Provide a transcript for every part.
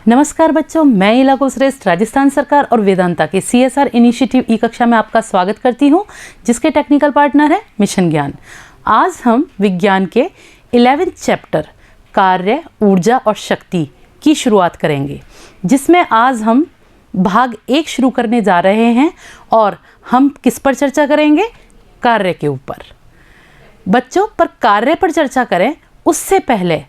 नमस्कार बच्चों, मैं इला कुलश्रेष्ठ राजस्थान सरकार और वेदांता के CSR इनिशिएटिव ई कक्षा में आपका स्वागत करती हूं, जिसके टेक्निकल पार्टनर है मिशन ज्ञान। आज हम विज्ञान के 11th चैप्टर कार्य, ऊर्जा और शक्ति की शुरुआत करेंगे, जिसमें आज हम भाग 1 शुरू करने जा रहे हैं और हम किस पर चर्चा करेंगे? कार्य के ऊपर। बच्चों, पर कार्य पर चर्चा करें उससे पहले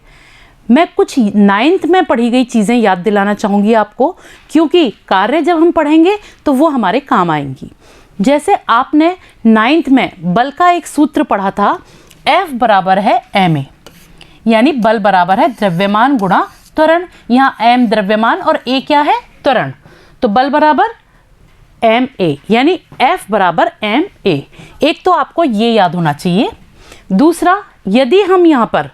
मैं कुछ 9th में पढ़ी गई चीज़ें याद दिलाना चाहूँगी आपको, क्योंकि कार्य जब हम पढ़ेंगे तो वो हमारे काम आएंगी। जैसे आपने 9th में बल का एक सूत्र पढ़ा था, F बराबर है ma, यानी बल बराबर है द्रव्यमान गुणा त्वरण। यहाँ m द्रव्यमान और a क्या है? त्वरण। तो बल बराबर ma, यानी F बराबर ma। एक तो आपको ये याद होना चाहिए। दूसरा, यदि हम यहाँ पर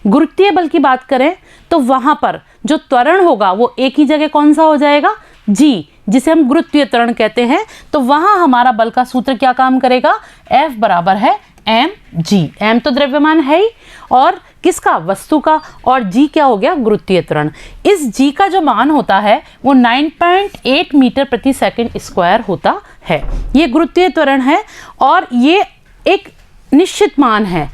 गुरुत्वीय बल की बात करें तो वहां पर जो त्वरण होगा वो एक ही जगह कौन सा हो जाएगा? G, जिसे हम गुरुत्वीय त्वरण कहते हैं। तो वहां हमारा बल का सूत्र क्या काम करेगा? F बराबर है mg। m तो द्रव्यमान है ही, और किसका? वस्तु का। और g क्या हो गया? गुरुत्वीय त्वरण। इस g का जो मान होता है वो 9.8 मीटर प्रति सेकंड स्क्वायर होता है। ये गुरुत्वीय त्वरण है और ये एक निश्चित मान है।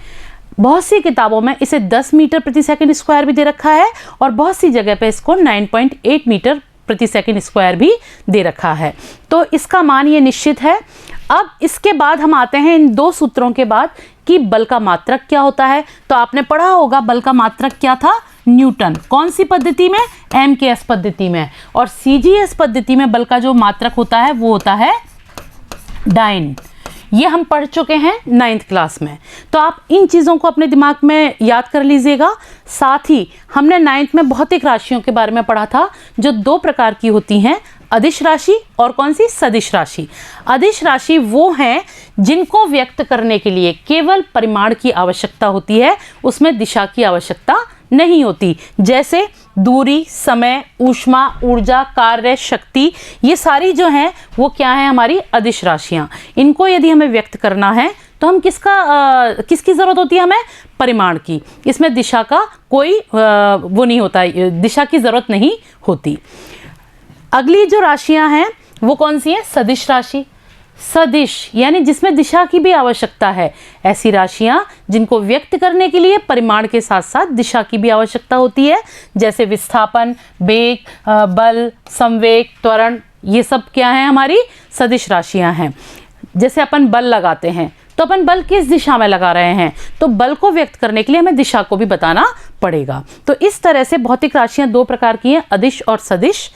बहुत सी किताबों में इसे 10 मीटर प्रति सेकंड स्क्वायर भी दे रखा है और बहुत सी जगह पे इसको 9.8 मीटर प्रति सेकंड स्क्वायर भी दे रखा है। तो इसका मान ये निश्चित है। अब इसके बाद हम आते हैं इन दो सूत्रों के बाद कि बल का मात्रक क्या होता है। तो आपने पढ़ा होगा बल का मात्रक क्या था? न्यूटन। कौन सी पद्धति में? MKS पद्धति में। और CGS पद्धति में बल का जो मात्रक होता है वो होता है डाइन। ये हम पढ़ चुके हैं 9th क्लास में। तो आप इन चीज़ों को अपने दिमाग में याद कर लीजिएगा। साथ ही हमने 9th में भौतिक राशियों के बारे में पढ़ा था, जो 2 प्रकार की होती हैं, अदिश राशि और कौन सी? सदिश राशि। अदिश राशि वो हैं जिनको व्यक्त करने के लिए केवल परिमाण की आवश्यकता होती है, उसमें दिशा की आवश्यकता नहीं होती। जैसे दूरी, समय, ऊष्मा, ऊर्जा, कार्य, शक्ति, ये सारी जो हैं वो क्या है? हमारी अदिश राशियाँ। इनको यदि हमें व्यक्त करना है तो हम किसकी ज़रूरत होती है? हमें परिमाण की। इसमें दिशा का कोई वो नहीं होता, दिशा की ज़रूरत नहीं होती। अगली जो राशियाँ हैं वो कौन सी हैं? सदिश राशि। सदिश यानी जिसमें दिशा की भी आवश्यकता है। ऐसी राशियां जिनको व्यक्त करने के लिए परिमाण के साथ साथ दिशा की भी आवश्यकता होती है, जैसे विस्थापन, वेग, बल, संवेग, त्वरण, ये सब क्या है? हमारी सदिश राशियां हैं। जैसे अपन बल लगाते हैं तो अपन बल किस दिशा में लगा रहे हैं, तो बल को व्यक्त करने के लिए हमें दिशा को भी बताना पड़ेगा। तो इस तरह से भौतिक राशियां 2 प्रकार की हैं, अदिश और सदिश।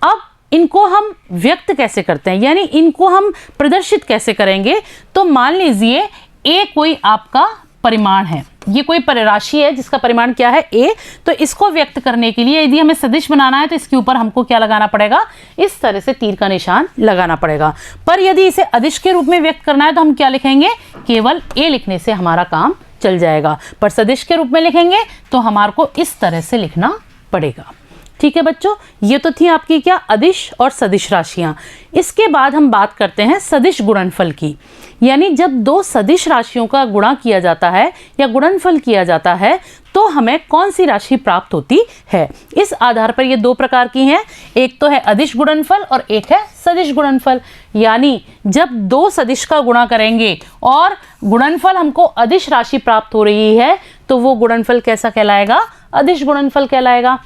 अब इनको हम व्यक्त कैसे करते हैं, यानी इनको हम प्रदर्शित कैसे करेंगे? तो मान लीजिए A कोई आपका परिमाण है, ये कोई राशि है जिसका परिमाण क्या है? A। तो इसको व्यक्त करने के लिए यदि हमें सदिश बनाना है तो इसके ऊपर हमको क्या लगाना पड़ेगा? इस तरह से तीर का निशान लगाना पड़ेगा। पर यदि इसे अदिश के रूप में व्यक्त करना है तो हम क्या लिखेंगे? केवल A लिखने से हमारा काम चल जाएगा। पर सदिश के रूप में लिखेंगे तो हमारे को इस तरह से लिखना पड़ेगा। ठीक है बच्चों, ये तो थी आपकी क्या? अदिश और सदिश राशियां। इसके बाद हम बात करते हैं सदिश गुणनफल की, यानी जब 2 सदिश राशियों का गुणा किया जाता है या गुणनफल किया जाता है तो हमें कौन सी राशि प्राप्त होती है। इस आधार पर ये 2 प्रकार की हैं, एक तो है अदिश गुणनफल और एक है सदिश गुणनफल। यानी जब 2 सदिश का गुणा करेंगे और गुणनफल हमको अदिश राशि प्राप्त हो रही है तो वो गुणनफल कैसा कहलाएगा? अदिश गुणनफल कहलाएगा।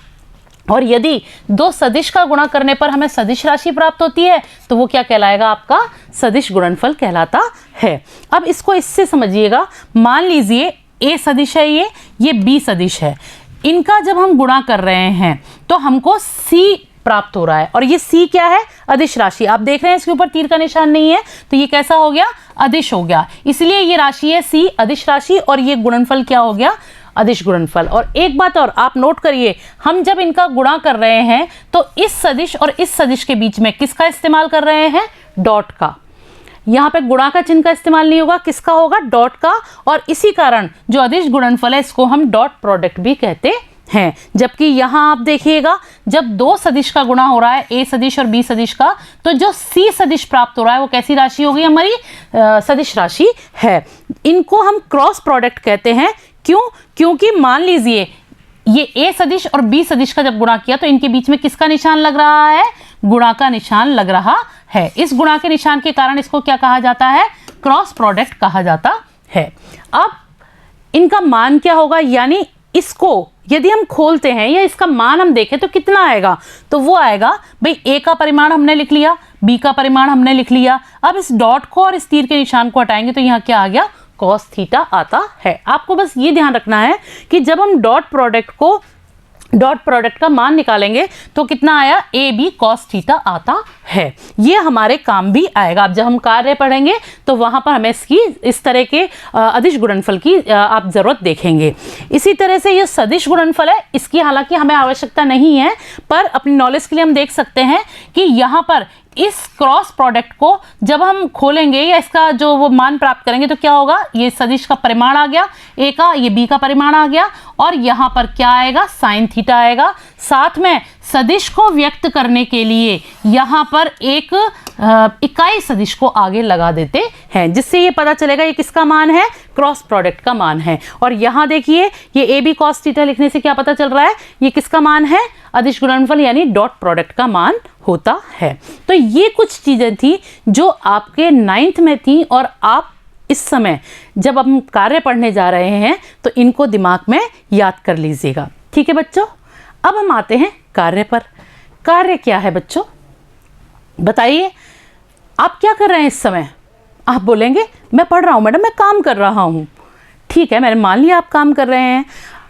और यदि 2 सदिश का गुणा करने पर हमें सदिश राशि प्राप्त होती है तो वो क्या कहलाएगा? आपका सदिश गुणनफल कहलाता है। अब इसको इससे समझिएगा। मान लीजिए A सदिश है, ये B सदिश है। इनका जब हम गुणा कर रहे हैं तो हमको C प्राप्त हो रहा है, और ये C क्या है? अदिश राशि। आप देख रहे हैं इसके ऊपर तीर का निशान नहीं है, तो ये कैसा हो गया? अदिश हो गया। इसलिए ये राशि है C, अदिश राशि, और ये गुणनफल क्या हो गया? अदिश गुणनफल। और एक बात और आप नोट करिए, हम जब इनका गुणा कर रहे हैं तो इस सदिश और इस सदिश के बीच में किसका इस्तेमाल कर रहे हैं? डॉट का। यहाँ पे गुणा का चिन्ह का इस्तेमाल नहीं होगा, किसका होगा? डॉट का। और इसी कारण जो अदिश गुणनफल है इसको हम डॉट प्रोडक्ट भी कहते हैं। जबकि यहाँ आप देखिएगा, जब 2 सदिश का गुणा हो रहा है, A सदिश और B सदिश का, तो जो C सदिश प्राप्त हो रहा है वो कैसी राशि होगी? हमारी सदिश राशि है। इनको हम क्रॉस प्रोडक्ट कहते हैं। क्यों? क्योंकि मान लीजिए ये a सदिश और b सदिश का जब गुणा किया तो इनके बीच में किसका निशान लग रहा है? गुणा का निशान लग रहा है। इस गुणा के निशान के कारण इसको क्या कहा जाता है? क्रॉस प्रोडक्ट कहा जाता है। अब इनका मान क्या होगा, यानी इसको यदि हम खोलते हैं या इसका मान हम देखें तो कितना आएगा? तो वो आएगा भाई a का परिमाण हमने लिख लिया, b का परिमाण हमने लिख लिया। अब इस डॉट को और इस तीर के निशान को हटाएंगे तो यहाँ क्या आ गया? cos थीटा आता है। आपको बस ये ध्यान रखना है कि जब हम डॉट प्रोडक्ट का मान निकालेंगे तो कितना आया? ए बी cos थीटा आता है। ये हमारे काम भी आएगा। अब जब हम कार्य पढ़ेंगे तो वहां पर हमें इसकी इस तरह के अदिश गुणनफल की आप जरूरत देखेंगे। इसी तरह से ये सदिश गुणनफल है, इसकी हालांकि हमें आवश्यकता नहीं है, पर अपनी नॉलेज के लिए हम देख सकते हैं कि यहाँ पर इस क्रॉस प्रोडक्ट को जब हम खोलेंगे या इसका जो वो मान प्राप्त करेंगे तो क्या होगा? ये सदिश का परिमाण आ गया a का, ये b का परिमाण आ गया और यहाँ पर क्या आएगा? साइन थीटा आएगा। साथ में सदिश को व्यक्त करने के लिए यहाँ पर एक इकाई सदिश को आगे लगा देते हैं, जिससे ये पता चलेगा ये किसका मान है? क्रॉस प्रोडक्ट का मान है। और यहाँ देखिए ये ए बी cos थीटा लिखने से क्या पता चल रहा है? ये किसका मान है? अदिश गुणनफल यानी डॉट प्रोडक्ट का मान होता है। तो ये कुछ चीजें थी जो आपके 9th में थी और आप इस समय जब हम कार्य पढ़ने जा रहे हैं तो इनको दिमाग में याद कर लीजिएगा। ठीक है बच्चों, अब हम आते हैं कार्य पर। कार्य क्या है बच्चों? बताइए, आप क्या कर रहे हैं इस समय? आप बोलेंगे मैं पढ़ रहा हूँ मैडम, मैं काम कर रहा हूँ। ठीक है, मैंने मान लिया आप काम कर रहे हैं।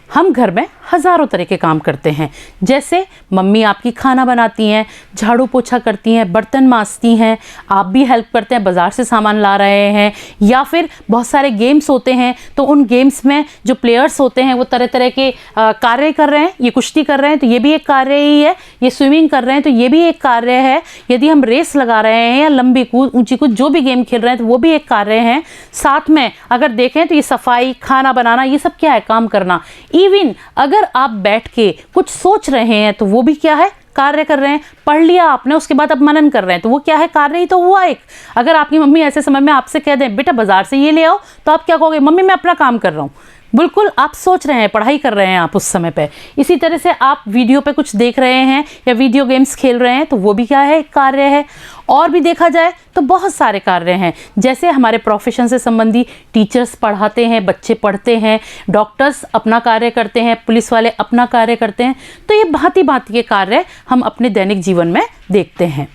हम घर में हज़ारों तरह के काम करते हैं, जैसे मम्मी आपकी खाना बनाती हैं, झाड़ू पोछा करती हैं, बर्तन मांजती हैं, आप भी हेल्प करते हैं, बाज़ार से सामान ला रहे हैं, या फिर बहुत सारे गेम्स होते हैं तो उन गेम्स में जो प्लेयर्स होते हैं वो तरह तरह के कार्य कर रहे हैं। ये कुश्ती कर रहे हैं तो ये भी एक कार्य ही है, ये स्विमिंग कर रहे हैं तो ये भी एक कार्य है, यदि हम रेस लगा रहे हैं या लंबी कूद, ऊंची कूद, जो भी गेम खेल रहे हैं तो वो भी एक कार्य है। साथ में अगर देखें तो ये सफाई, खाना बनाना, ये सब क्या है? काम करना। इवन अगर आप बैठ के कुछ सोच रहे हैं तो वो भी क्या है? कार्य कर रहे हैं। पढ़ लिया आपने, उसके बाद अब मनन कर रहे हैं तो वो क्या है? कार्य ही तो हुआ एक। अगर आपकी मम्मी ऐसे समय में आपसे कह दें बेटा बाजार से ये ले आओ, तो आप क्या कहोगे? मम्मी मैं अपना काम कर रहा हूँ। बिल्कुल आप सोच रहे हैं, पढ़ाई कर रहे हैं आप उस समय पे। इसी तरह से आप वीडियो पे कुछ देख रहे हैं या वीडियो गेम्स खेल रहे हैं तो वो भी क्या है? एक कार्य है। और भी देखा जाए तो बहुत सारे कार्य हैं, जैसे हमारे प्रोफेशन से संबंधी टीचर्स पढ़ाते हैं, बच्चे पढ़ते हैं, डॉक्टर्स अपना कार्य करते हैं, पुलिस वाले अपना कार्य करते हैं। तो ये भांति भांति के कार्य हम अपने दैनिक जीवन में देखते हैं।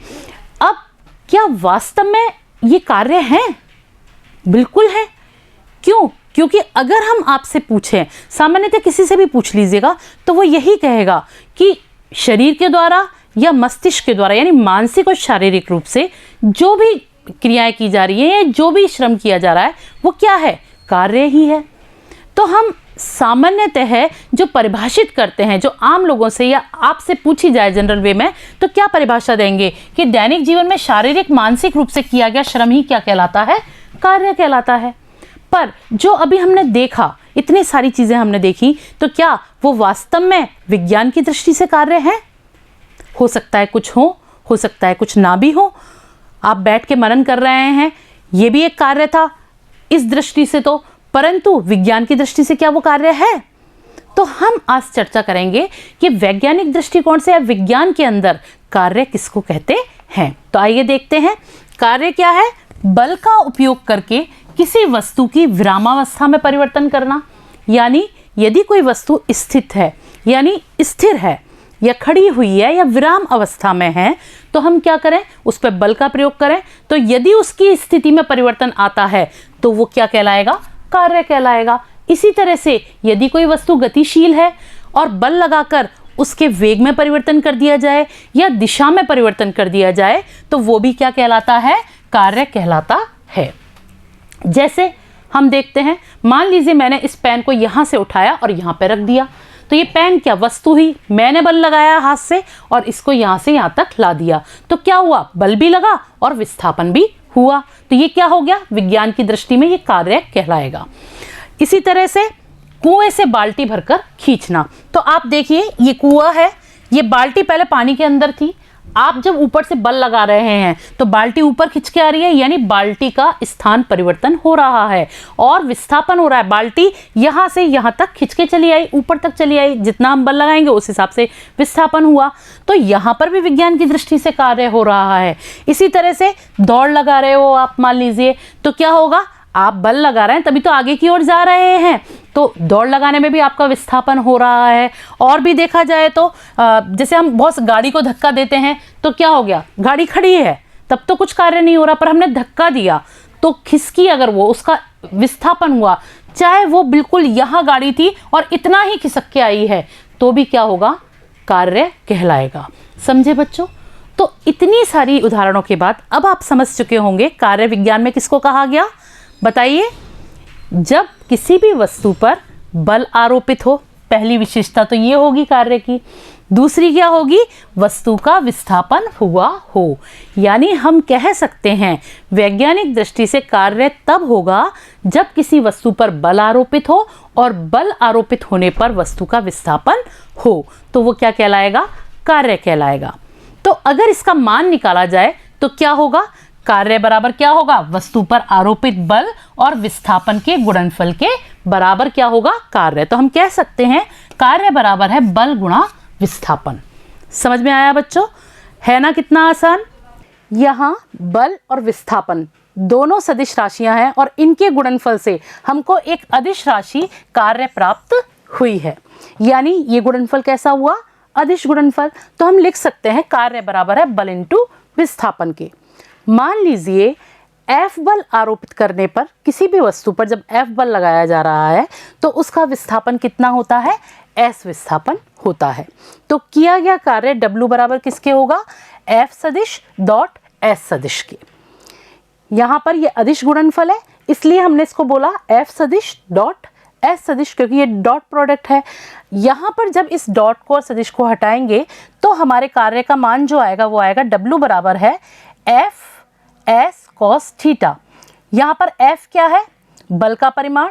अब क्या वास्तव में ये कार्य हैं? बिल्कुल है। क्यों? क्योंकि अगर हम आपसे पूछें, सामान्यतः किसी से भी पूछ लीजिएगा तो वो यही कहेगा कि शरीर के द्वारा या मस्तिष्क के द्वारा, यानी मानसिक और शारीरिक रूप से जो भी क्रियाएं की जा रही हैं या जो भी श्रम किया जा रहा है वो क्या है? कार्य ही है। तो हम सामान्यतः जो परिभाषित करते हैं, जो आम लोगों से या आपसे पूछी जाए जनरल वे में, तो क्या परिभाषा देंगे कि दैनिक जीवन में शारीरिक मानसिक रूप से किया गया श्रम ही क्या कहलाता है? कार्य कहलाता है। पर जो अभी हमने देखा, इतनी सारी चीजें हमने देखी, तो क्या वो वास्तव में विज्ञान की दृष्टि से कार्य है? हो सकता है कुछ हो सकता है कुछ ना भी हो। आप बैठ के मनन कर रहे हैं, ये भी एक कार्य था इस दृष्टि से तो, परंतु विज्ञान की दृष्टि से क्या वो कार्य है? तो हम आज चर्चा करेंगे कि वैज्ञानिक दृष्टिकोण से या विज्ञान के अंदर कार्य किसको कहते हैं। तो आइए देखते हैं। कार्य क्या है? बल का उपयोग करके किसी वस्तु की विरामावस्था में परिवर्तन करना। यानी यदि कोई वस्तु स्थित है, यानी स्थिर है या खड़ी हुई है या विराम अवस्था में है, तो हम क्या करें? उस पर बल का प्रयोग करें। तो यदि उसकी स्थिति में परिवर्तन आता है तो वो क्या कहलाएगा? कार्य कहलाएगा। इसी तरह से यदि कोई वस्तु गतिशील है और बल लगाकर उसके वेग में परिवर्तन कर दिया जाए या दिशा में परिवर्तन कर दिया जाए तो वो भी क्या कहलाता है? कार्य कहलाता है। जैसे हम देखते हैं, मान लीजिए मैंने इस पेन को यहाँ से उठाया और यहाँ पे रख दिया, तो ये पेन क्या? वस्तु ही। मैंने बल लगाया हाथ से और इसको यहाँ से यहाँ तक ला दिया, तो क्या हुआ? बल भी लगा और विस्थापन भी हुआ। तो ये क्या हो गया? विज्ञान की दृष्टि में ये कार्य कहलाएगा। इसी तरह से कुएं से बाल्टी भरकर खींचना। तो आप देखिए, ये कुआं है, ये बाल्टी पहले पानी के अंदर थी, आप जब ऊपर से बल लगा रहे हैं तो बाल्टी ऊपर खिंच के आ रही है, यानी बाल्टी का स्थान परिवर्तन हो रहा है और विस्थापन हो रहा है। बाल्टी यहां से यहां तक खिंच के चली आई, ऊपर तक चली आई, जितना हम बल लगाएंगे उस हिसाब से विस्थापन हुआ। तो यहां पर भी विज्ञान की दृष्टि से कार्य हो रहा है। इसी तरह से दौड़ लगा रहे हो आप, मान लीजिए, तो क्या होगा, आप बल लगा रहे हैं तभी तो आगे की ओर जा रहे हैं, तो दौड़ लगाने में भी आपका विस्थापन हो रहा है। और भी देखा जाए तो जैसे हम बहुत गाड़ी को धक्का देते हैं तो क्या हो गया, गाड़ी खड़ी है तब तो कुछ कार्य नहीं हो रहा, पर हमने धक्का दिया तो खिसकी, अगर वो उसका विस्थापन हुआ, चाहे वो बिल्कुल यहाँ गाड़ी थी और इतना ही खिसक के आई है, तो भी क्या होगा, कार्य कहलाएगा। समझे बच्चों? तो इतनी सारी उदाहरणों के बाद अब आप समझ चुके होंगे कार्य विज्ञान में किसको कहा गया। बताइए, जब किसी भी वस्तु पर बल आरोपित हो, पहली विशेषता तो ये होगी कार्य की। दूसरी क्या होगी, वस्तु का विस्थापन हुआ हो। यानी हम कह सकते हैं वैज्ञानिक दृष्टि से कार्य तब होगा जब किसी वस्तु पर बल आरोपित हो और बल आरोपित होने पर वस्तु का विस्थापन हो, तो वो क्या कहलाएगा, कार्य कहलाएगा। तो अगर इसका मान निकाला जाए तो क्या होगा, कार्य बराबर क्या होगा, वस्तु पर आरोपित बल और विस्थापन के गुणनफल के बराबर क्या होगा, कार्य। तो हम कह सकते हैं कार्य बराबर है बल गुणा विस्थापन। समझ में आया बच्चों? है ना कितना आसान। यहाँ बल और विस्थापन दोनों सदिश राशियां हैं और इनके गुणनफल से हमको एक अदिश राशि कार्य प्राप्त हुई है। यानी ये गुणनफल कैसा हुआ, अदिश गुणनफल। तो हम लिख सकते हैं कार्य बराबर है बल इंटू विस्थापन के। मान लीजिए F बल आरोपित करने पर, किसी भी वस्तु पर जब F बल लगाया जा रहा है तो उसका विस्थापन कितना होता है, S विस्थापन होता है। तो किया गया कार्य W बराबर किसके होगा, F सदिश डॉट S सदिश के। यहाँ पर ये अदिश गुणनफल है, इसलिए हमने इसको बोला F सदिश डॉट S सदिश, क्योंकि ये डॉट प्रोडक्ट है। यहाँ पर जब इस डॉट को और सदिश को हटाएंगे तो हमारे कार्य का मान जो आएगा वो आएगा W बराबर है F S cos थीटा। यहाँ पर F क्या है, बल का परिमाण,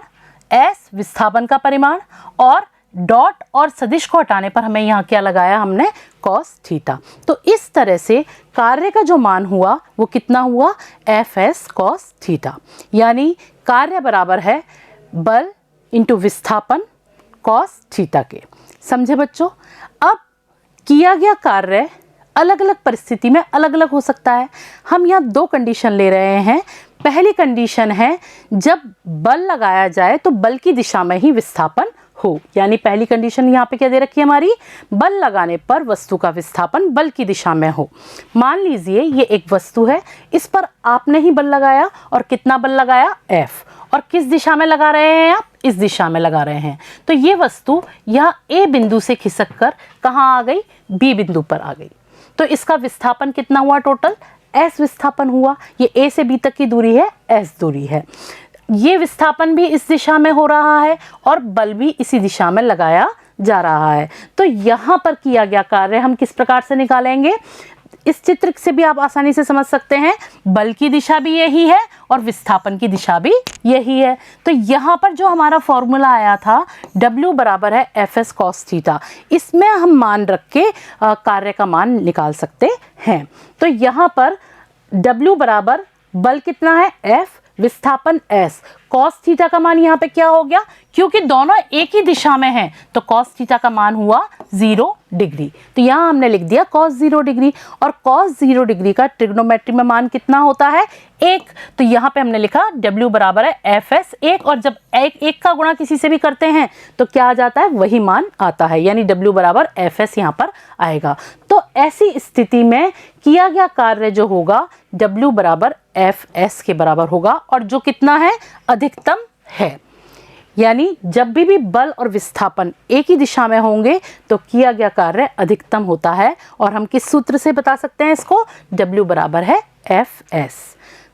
S विस्थापन का परिमाण, और डॉट और सदिश को हटाने पर हमें यहाँ क्या लगाया, हमने cos थीटा। तो इस तरह से कार्य का जो मान हुआ वो कितना हुआ, Fs cos थीटा। यानी कार्य बराबर है बल इंटू विस्थापन cos थीटा के। समझे बच्चों? अब किया गया कार्य अलग अलग परिस्थिति में अलग अलग हो सकता है। हम यहाँ दो कंडीशन ले रहे हैं। पहली कंडीशन है जब बल लगाया जाए तो बल की दिशा में ही विस्थापन हो। यानी पहली कंडीशन यहाँ पे क्या दे रखी है हमारी, बल लगाने पर वस्तु का विस्थापन बल की दिशा में हो। मान लीजिए ये एक वस्तु है, इस पर आपने ही बल लगाया और कितना बल लगाया, F, और किस दिशा में लगा रहे हैं आप, इस दिशा में लगा रहे हैं। तो ये वस्तु यहाँ A बिंदु से खिसक कर कहाँ आ गई, B बिंदु पर आ गई। तो इसका विस्थापन कितना हुआ, टोटल S विस्थापन हुआ। ये A से B तक की दूरी है, S दूरी है। ये विस्थापन भी इस दिशा में हो रहा है और बल भी इसी दिशा में लगाया जा रहा है। तो यहाँ पर किया गया कार्य हम किस प्रकार से निकालेंगे, इस चित्र से भी आप आसानी से समझ सकते हैं। बल की दिशा भी यही है और विस्थापन की दिशा भी यही है। तो यहाँ पर जो हमारा फॉर्मूला आया था W बराबर है Fs cos थीटा, इसमें हम मान रख के कार्य का मान निकाल सकते हैं। तो यहाँ पर W बराबर बल कितना है, F, विस्थापन S, cos थीटा का मान यहाँ पे क्या हो गया, क्योंकि दोनों एक ही दिशा में हैं तो cos थीटा का मान हुआ 0 डिग्री। तो यहाँ हमने लिख दिया cos 0 डिग्री, और cos 0 डिग्री का ट्रिग्नोमेट्री में मान कितना होता है, 1। तो यहाँ पे हमने लिखा W बराबर है Fs 1, और जब एक का गुणा किसी से भी करते हैं तो क्या आ जाता है, वही मान आता है। यानी W बराबर Fs यहाँ पर आएगा। तो ऐसी स्थिति में किया गया कार्य जो होगा W बराबर Fs के बराबर होगा, और जो कितना है, अधिकतम है। यानी जब भी बल और विस्थापन एक ही दिशा में होंगे तो किया गया कार्य अधिकतम होता है। और हम किस सूत्र से बता सकते हैं इसको, W बराबर है Fs।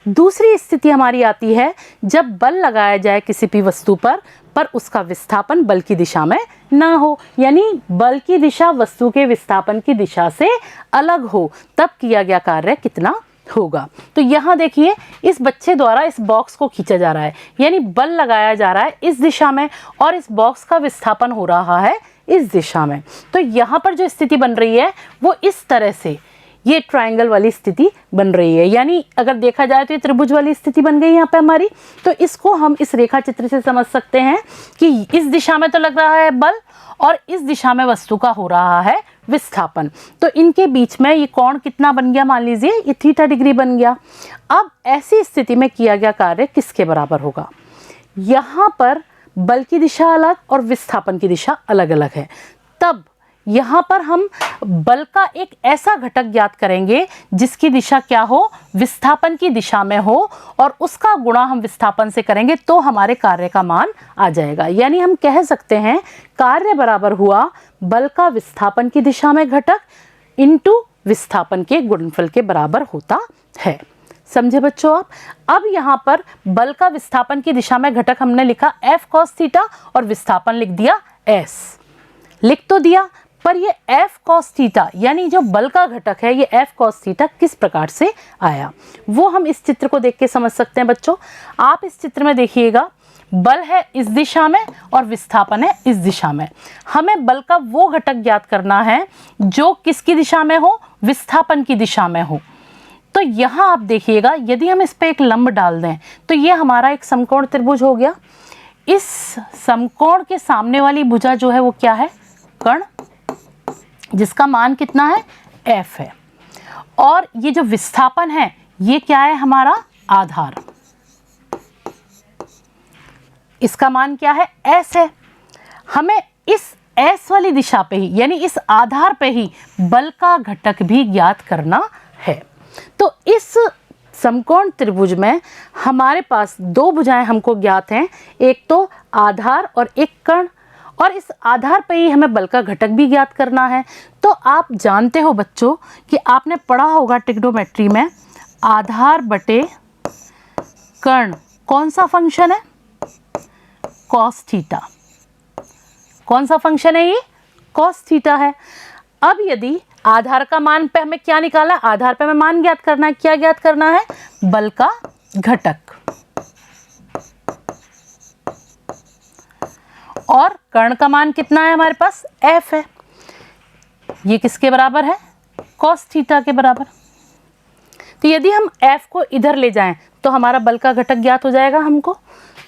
दूसरी स्थिति हमारी आती है जब बल लगाया जाए किसी भी वस्तु पर उसका विस्थापन बल की दिशा में ना हो, यानी बल की दिशा वस्तु के विस्थापन की दिशा से अलग हो, तब किया गया कार्य कितना होगा। तो यहाँ देखिए, इस बच्चे द्वारा इस बॉक्स को खींचा जा रहा है, यानी बल लगाया जा रहा है इस दिशा में और इस बॉक्स का विस्थापन हो रहा है इस दिशा में। तो यहाँ पर जो स्थिति बन रही है वो इस तरह से, ये ट्रायंगल वाली स्थिति बन रही है, यानी अगर देखा जाए तो ये त्रिभुज वाली स्थिति बन गई यहाँ पे हमारी। तो इसको हम इस रेखा चित्र से समझ सकते हैं कि इस दिशा में तो लग रहा है बल और इस दिशा में वस्तु का हो रहा है विस्थापन। तो इनके बीच में ये कोण कितना बन गया, मान लीजिए ये थीटा डिग्री बन गया। अब ऐसी स्थिति में किया गया कार्य किसके बराबर होगा? यहाँ पर बल की दिशा अलग और विस्थापन की दिशा अलग अलग है। तब यहाँ पर हम बल का एक ऐसा घटक ज्ञात करेंगे जिसकी दिशा क्या हो, विस्थापन की दिशा में हो, और उसका गुणा हम विस्थापन से करेंगे तो हमारे कार्य का मान आ जाएगा। यानी हम कह सकते हैं कार्य बराबर हुआ बल का विस्थापन की दिशा में घटक इंटू विस्थापन के गुणनफल के बराबर होता है। समझे बच्चों आप? अब यहाँ पर बल का विस्थापन की दिशा में घटक हमने लिखा F cos थीटा और विस्थापन लिख दिया S। लिख तो दिया, पर ये F cos थीटा यानी जो बल का घटक है ये F cos थीटा किस प्रकार से आया वो हम इस चित्र को देख के समझ सकते हैं बच्चों। आप इस चित्र में देखिएगा, बल है इस दिशा में और विस्थापन है इस दिशा में। हमें बल का वो घटक ज्ञात करना है जो किसकी दिशा में हो, विस्थापन की दिशा में हो। तो यहाँ आप देखिएगा, यदि हम इस पे एक लंब डाल दें तो ये हमारा एक समकोण त्रिभुज हो गया। इस समकोण के सामने वाली भुजा जो है वो क्या है, कर्ण, जिसका मान कितना है, F है। और ये जो विस्थापन है ये क्या है, हमारा आधार, इसका मान क्या है, S है। हमें इस S वाली दिशा पे ही यानी इस आधार पे ही बल का घटक भी ज्ञात करना है। तो इस समकोण त्रिभुज में हमारे पास दो भुजाएं हमको ज्ञात हैं, एक तो आधार और एक कर्ण, और इस आधार पे ही हमें बल का घटक भी ज्ञात करना है। तो आप जानते हो बच्चों कि आपने पढ़ा होगा ट्रिग्नोमेट्री में आधार बटे कर्ण कौन सा फंक्शन है, कॉस थीटा। कौन सा फंक्शन है ये, कॉस थीटा है। अब यदि आधार का मान पे हमें क्या निकाला, आधार पे हमें मान ज्ञात करना है, क्या ज्ञात करना है, बल का घटक। और कर्ण का मान कितना है हमारे पास, F है। ये किसके बराबर है, cos थीटा के बराबर। तो यदि हम F को इधर ले जाएं तो हमारा बल का घटक ज्ञात हो जाएगा हमको।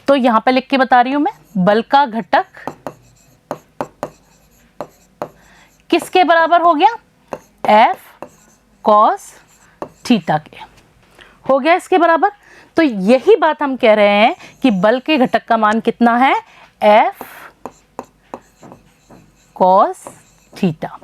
तो यहां पे लिख के बता रही हूं मैं, बल का घटक किसके बराबर हो गया, F cos थीटा के हो गया इसके बराबर। तो यही बात हम कह रहे हैं कि बल के घटक का मान कितना है, F cos थीटा,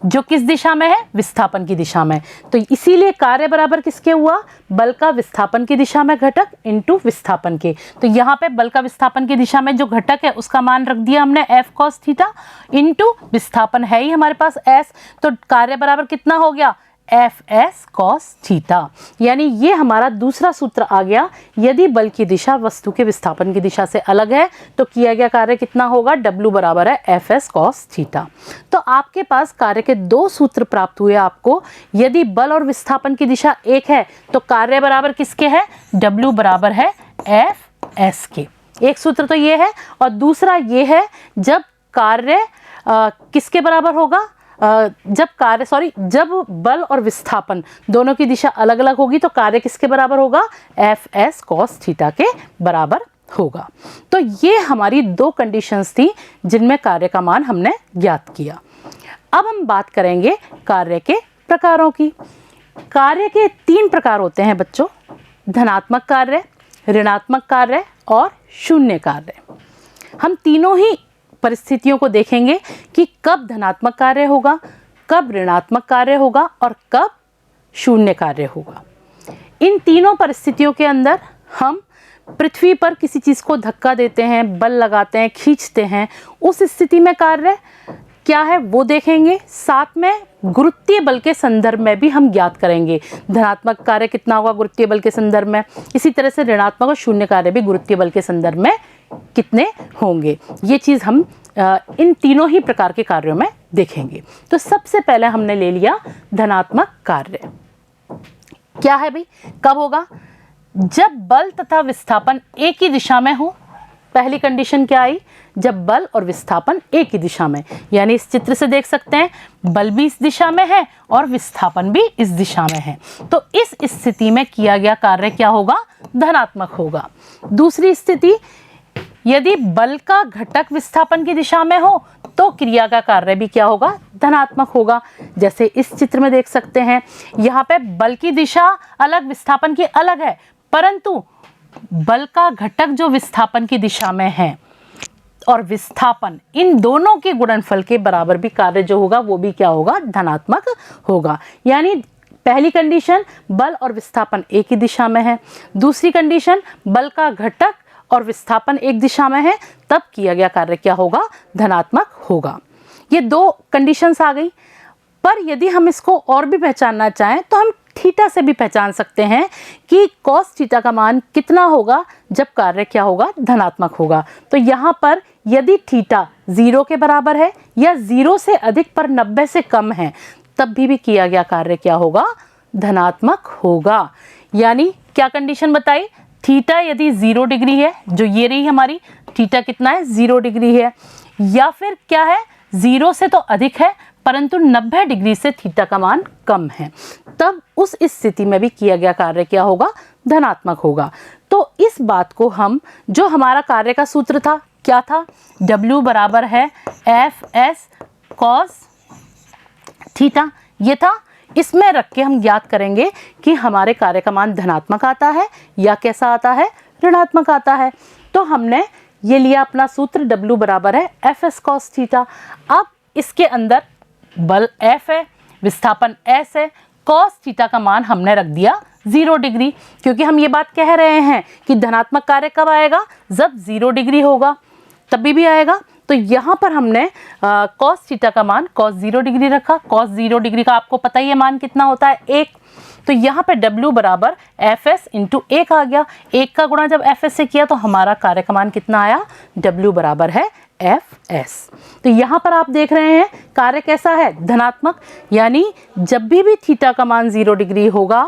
जो किस दिशा में है, विस्थापन की दिशा में। तो इसीलिए कार्य बराबर किसके हुआ, बल का विस्थापन की दिशा में घटक इंटू विस्थापन के। तो यहाँ पे बल का विस्थापन की दिशा में जो घटक है उसका मान रख दिया हमने F cos थीटा इंटू विस्थापन है ही हमारे पास S। तो कार्य बराबर कितना हो गया, Fs cos थीटा। यानी ये हमारा दूसरा सूत्र आ गया। यदि बल की दिशा वस्तु के विस्थापन की दिशा से अलग है तो किया गया कार्य कितना होगा, W बराबर है Fs cos थीटा। तो आपके पास कार्य के दो सूत्र प्राप्त हुए आपको। यदि बल और विस्थापन की दिशा एक है तो कार्य बराबर किसके है, W बराबर है Fs के। एक सूत्र तो ये है, और दूसरा ये है जब कार्य किसके बराबर होगा, जब बल और विस्थापन दोनों की दिशा अलग अलग होगी तो कार्य किसके बराबर होगा, Fs cos थीटा के बराबर होगा। तो ये हमारी दो कंडीशंस थी जिनमें कार्य का मान हमने ज्ञात किया। अब हम बात करेंगे कार्य के प्रकारों की। कार्य के तीन प्रकार होते हैं बच्चों, धनात्मक कार्य, ऋणात्मक कार्य और शून्य कार्य। हम तीनों ही परिस्थितियों को देखेंगे कि कब धनात्मक कार्य होगा, कब ऋणात्मक कार्य होगा और कब शून्य कार्य होगा। इन तीनों परिस्थितियों के अंदर हम पृथ्वी पर किसी चीज़ को धक्का देते हैं, बल लगाते हैं, खींचते हैं, उस स्थिति में कार्य क्या है वो देखेंगे। साथ में गुरुत्वीय बल के संदर्भ में भी हम ज्ञात करेंगे धनात्मक कार्य कितना होगा गुरुत्वीय बल के संदर्भ में, इसी तरह से ऋणात्मक और शून्य कार्य भी गुरुत्वीय बल के संदर्भ में कितने होंगे। ये चीज़ हम इन तीनों ही प्रकार के कार्यों में देखेंगे। तो सबसे पहले हमने ले लिया धनात्मक कार्य। क्या है भाई, कब होगा, जब बल तथा विस्थापन एक ही दिशा में हो, पहली कंडीशन क्या आई, जब बल और विस्थापन एक ही दिशा में, यानी इस चित्र से देख सकते हैं बल भी इस दिशा में है और विस्थापन भी इस दिशा में है, तो इस स्थिति में किया गया कार्य क्या होगा, धनात्मक होगा। दूसरी स्थिति, यदि बल का घटक विस्थापन की दिशा में हो तो क्रिया का कार्य भी क्या होगा, धनात्मक होगा। जैसे इस चित्र में देख सकते हैं, यहाँ पे बल की दिशा अलग, विस्थापन की अलग है, परंतु बल का घटक जो विस्थापन की दिशा में है और विस्थापन, इन दोनों के गुणनफल के बराबर भी कार्य जो होगा वो भी क्या होगा, धनात्मक होगा। यानी पहली कंडीशन बल और विस्थापन एक ही दिशा में है, दूसरी कंडीशन बल का घटक और विस्थापन एक दिशा में है, तब किया गया कार्य क्या होगा, धनात्मक होगा। ये दो कंडीशंस आ गई। पर यदि हम इसको और भी पहचानना चाहें तो हम थीटा से भी पहचान सकते हैं कि कॉस थीटा का मान कितना होगा जब कार्य क्या होगा, धनात्मक होगा। तो यहाँ पर यदि थीटा 0 के बराबर है या 0 से अधिक पर 90 से कम है, तब भी किया गया कार्य क्या होगा, धनात्मक होगा। यानी क्या कंडीशन बताई, थीटा यदि 0 डिग्री है, जो ये रही हमारी थीटा कितना है, 0 डिग्री है, या फिर क्या है, 0 से तो अधिक है परंतु 90 डिग्री से थीटा का मान कम है, तब उस स्थिति में भी किया गया कार्य क्या होगा, धनात्मक होगा। तो इस बात को हम, जो हमारा कार्य का सूत्र था क्या था, W बराबर है Fs cos थीटा, ये था। इसमें रख के हम ज्ञात करेंगे कि हमारे कार्य का मान धनात्मक आता है या कैसा आता है, ऋणात्मक आता है। तो हमने ये लिया अपना सूत्र, W बराबर है Fs cos थीटा। अब इसके अंदर बल F है, विस्थापन S है, cos थीटा का मान हमने रख दिया 0 डिग्री, क्योंकि हम ये बात कह रहे हैं कि धनात्मक कार्य कब आएगा, जब 0 डिग्री होगा तभी भी आएगा। तो यहाँ पर हमने cos थीटा का मान cos 0 डिग्री रखा। cos 0 डिग्री का आपको पता ही है मान कितना होता है, 1। तो यहाँ पे W बराबर Fs इंटू 1 आ गया। 1 का गुणा जब Fs से किया तो हमारा कार्य का मान कितना आया, W बराबर है Fs। तो यहाँ पर आप देख रहे हैं कार्य कैसा है, धनात्मक। यानी जब भी थीटा का मान 0 डिग्री होगा,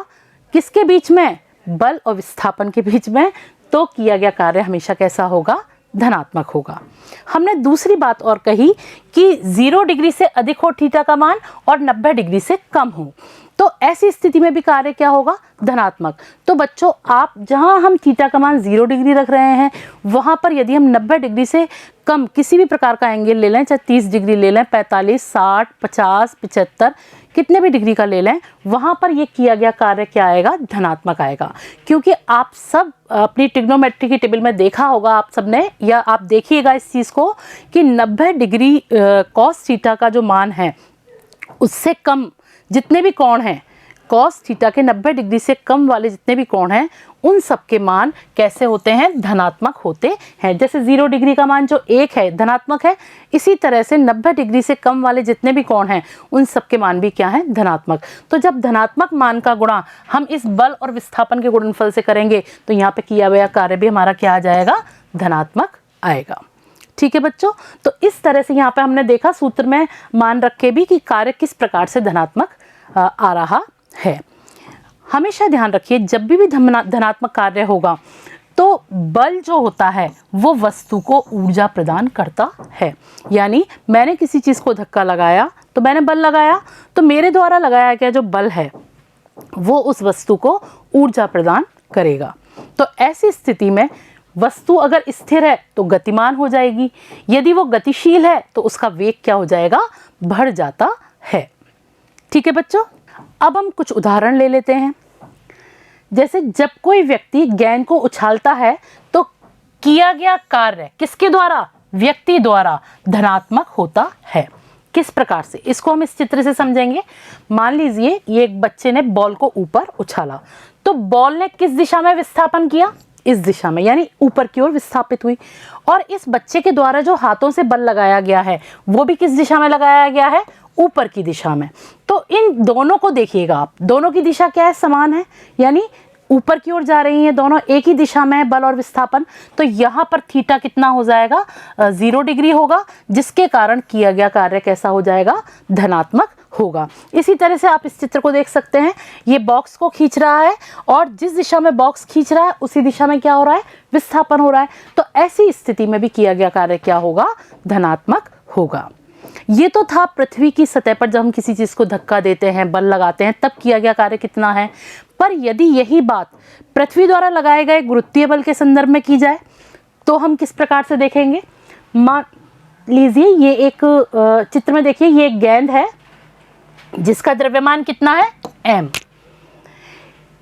किसके बीच में, बल और विस्थापन के बीच में, तो किया गया कार्य हमेशा कैसा होगा, धनात्मक होगा। हमने दूसरी बात और कही कि 0 डिग्री से अधिक हो थीटा का मान और 90 डिग्री से कम हो, तो ऐसी स्थिति में भी कार्य क्या होगा, धनात्मक। तो बच्चों, आप जहां हम थीटा का मान 0 डिग्री रख रहे हैं, वहां पर यदि हम 90 डिग्री से कम किसी भी प्रकार का एंगल ले लें, चाहे 30 डिग्री ले लें, 45, 60, 50, 75, कितने भी डिग्री का ले लें, वहां पर ये किया गया कार्य क्या आएगा, धनात्मक आएगा। क्योंकि आप सब अपनी ट्रिग्नोमेट्री की टेबल में देखा होगा आप सबने, या आप देखिएगा इस चीज़ को कि 90 डिग्री कॉस थीटा का जो मान है, उससे कम जितने भी कोण हैं, कॉस थीटा के 90 डिग्री से कम वाले जितने भी कोण हैं, उन सब के मान कैसे होते हैं, धनात्मक होते हैं। जैसे 0 डिग्री का मान जो 1 है, धनात्मक है, इसी तरह से 90 डिग्री से कम वाले जितने भी कोण हैं, उन सब के मान भी क्या हैं, धनात्मक। तो जब धनात्मक मान का गुणा हम इस बल और विस्थापन के गुणनफल से करेंगे, तो यहाँ पे किया गया कार्य भी हमारा क्या आ जाएगा, धनात्मक आएगा। ठीक है बच्चों, तो इस तरह से यहाँ पे हमने देखा सूत्र में मान रख के भी कि कार्य किस प्रकार से धनात्मक आ रहा है। हमेशा ध्यान रखिए, जब भी धनात्मक कार्य होगा तो बल जो होता है वो वस्तु को ऊर्जा प्रदान करता है। यानी मैंने किसी चीज़ को धक्का लगाया तो मैंने बल लगाया, तो मेरे द्वारा लगाया गया जो बल है वो उस वस्तु को ऊर्जा प्रदान करेगा। तो ऐसी स्थिति में वस्तु अगर स्थिर है तो गतिमान हो जाएगी, यदि वो गतिशील है तो उसका वेग क्या हो जाएगा, बढ़ जाता है। ठीक है बच्चों, अब हम कुछ उदाहरण ले लेते हैं। जैसे जब कोई व्यक्ति गेंद को उछालता है तो किया गया कार्य किसके द्वारा, व्यक्ति द्वारा धनात्मक होता है। किस प्रकार से, इसको हम इस चित्र से समझेंगे। मान लीजिए ये एक बच्चे ने बॉल को ऊपर उछाला, तो बॉल ने किस दिशा में विस्थापन किया, इस दिशा में, यानी ऊपर की ओर विस्थापित हुई। और इस बच्चे के द्वारा जो हाथों से बल लगाया गया है वो भी किस दिशा में लगाया गया है, ऊपर की दिशा में। तो इन दोनों को देखिएगा आप, दोनों की दिशा क्या है, समान है, यानी ऊपर की ओर जा रही हैं दोनों, एक ही दिशा में है बल और विस्थापन। तो यहाँ पर थीटा कितना हो जाएगा, 0 डिग्री होगा, जिसके कारण किया गया कार्य कैसा हो जाएगा, धनात्मक होगा। इसी तरह से आप इस चित्र को देख सकते हैं, ये बॉक्स को खींच रहा है और जिस दिशा में बॉक्स खींच रहा है उसी दिशा में क्या हो रहा है, विस्थापन हो रहा है। तो ऐसी स्थिति में भी किया गया कार्य क्या होगा, धनात्मक होगा। ये तो था पृथ्वी की सतह पर जब हम किसी चीज को धक्का देते हैं, बल लगाते हैं, तब किया गया कार्य कितना है। पर यदि यही बात पृथ्वी द्वारा लगाए गए गुरुत्वीय बल के संदर्भ में की जाए तो हम किस प्रकार से देखेंगे। मान लीजिए ये एक चित्र में देखिए, ये एक गेंद है जिसका द्रव्यमान कितना है, m।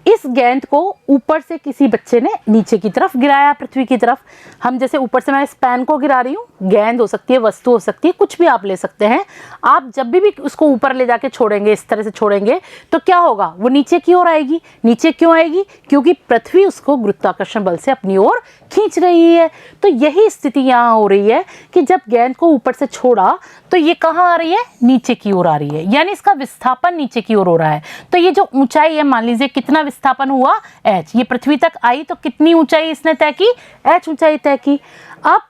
इस गेंद को ऊपर से किसी बच्चे ने नीचे की तरफ गिराया, पृथ्वी की तरफ। हम जैसे ऊपर से मैं इस पेन को गिरा रही हूँ, गेंद हो सकती है, वस्तु हो सकती है, कुछ भी आप ले सकते हैं। आप जब भी उसको ऊपर ले जाके छोड़ेंगे, इस तरह से छोड़ेंगे, तो क्या होगा, वो नीचे की ओर आएगी। नीचे क्यों आएगी, क्योंकि पृथ्वी उसको गुरुत्वाकर्षण बल से अपनी ओर खींच रही है। तो यही स्थिति यहाँ हो रही है कि जब गेंद को ऊपर से छोड़ा तो ये कहाँ आ रही है, नीचे की ओर आ रही है, यानी इसका विस्थापन नीचे की ओर हो रहा है। तो ये जो ऊंचाई है, मान लीजिए कितना विस्थापन हुआ, h। ये पृथ्वी तक आई तो कितनी ऊंचाई इसने तय की, h ऊंचाई तय की। अब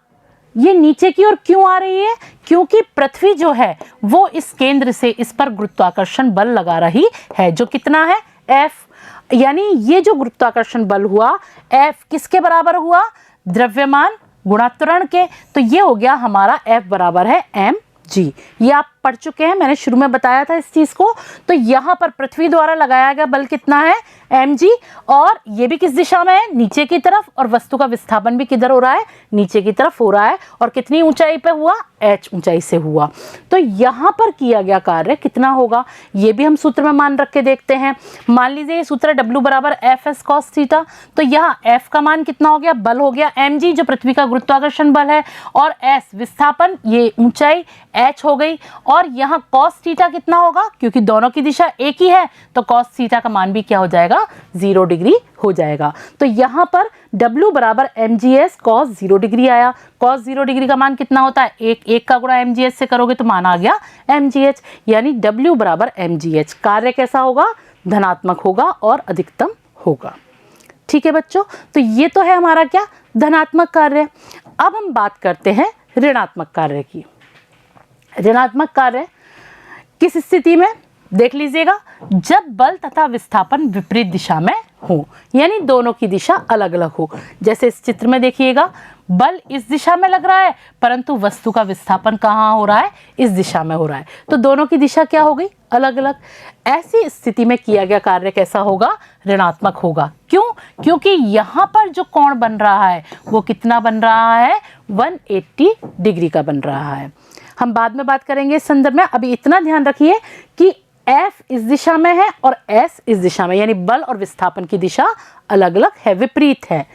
ये नीचे की ओर क्यों आ रही है, क्योंकि पृथ्वी जो है वो इस केंद्र से इस पर गुरुत्वाकर्षण बल लगा रही है, जो कितना है, F। यानी ये जो गुरुत्वाकर्षण बल हुआ, F किसके बराबर हुआ, द्रव्यमान गुणा त्वरण के। तो ये हो गया हमारा F बराबर है mg। ये आप पढ़ चुके हैं, मैंने शुरू में बताया था इस चीज को। तो यहाँ पर पृथ्वी द्वारा लगाया गया बल कितना है, mg, और ये भी किस दिशा में है, नीचे की तरफ, और वस्तु का विस्थापन भी किधर हो रहा है, नीचे की तरफ हो रहा है। और कितनी ऊंचाई पे हुआ, h ऊंचाई से हुआ। तो यहाँ पर किया गया कार्य कितना होगा, ये भी हम सूत्र में मान रख के देखते हैं। मान लीजिए ये सूत्र W बराबर Fs cos थीटा। तो यहाँ F का मान कितना हो गया, बल हो गया mg जो पृथ्वी का गुरुत्वाकर्षण बल है, और S विस्थापन, ये ऊंचाई h हो गई। और यहाँ cos थीटा कितना होगा, क्योंकि दोनों की दिशा एक ही है, तो cos थीटा का मान भी क्या हो जाएगा, 0 डिग्री हो जाएगा। तो यहाँ पर W बराबर mgs cos 0 डिग्री आया। cos 0 डिग्री का मान कितना होता है, एक का गुणा mgs से करोगे तो मान आ गया mgh, यानी W बराबर mgh। कार्य कैसा होगा, धनात्मक होगा और अधिकतम होगा। ठीक है बच्चों, तो ये तो है हमारा क्या, धनात्मक कार्य। अब हम बात करते हैं ऋणात्मक कार्य की। ऋणात्मक कार्य किस स्थिति में, देख लीजिएगा, जब बल तथा विस्थापन विपरीत दिशा में हो, यानी दोनों की दिशा अलग अलग हो। जैसे इस चित्र में देखिएगा, बल इस दिशा में लग रहा है परंतु वस्तु का विस्थापन कहाँ हो रहा है, इस दिशा में हो रहा है। तो दोनों की दिशा क्या हो गई, अलग अलग। ऐसी स्थिति में किया गया कार्य कैसा होगा, ऋणात्मक होगा। क्यों, क्योंकि यहाँ पर जो कोण बन रहा है वो कितना बन रहा है, 180 डिग्री का बन रहा है। हम बाद में बात करेंगे इस संदर्भ में। अभी इतना ध्यान रखिए कि F इस दिशा में है और S इस दिशा में, यानी बल और विस्थापन की दिशा अलग अलग है, विपरीत है।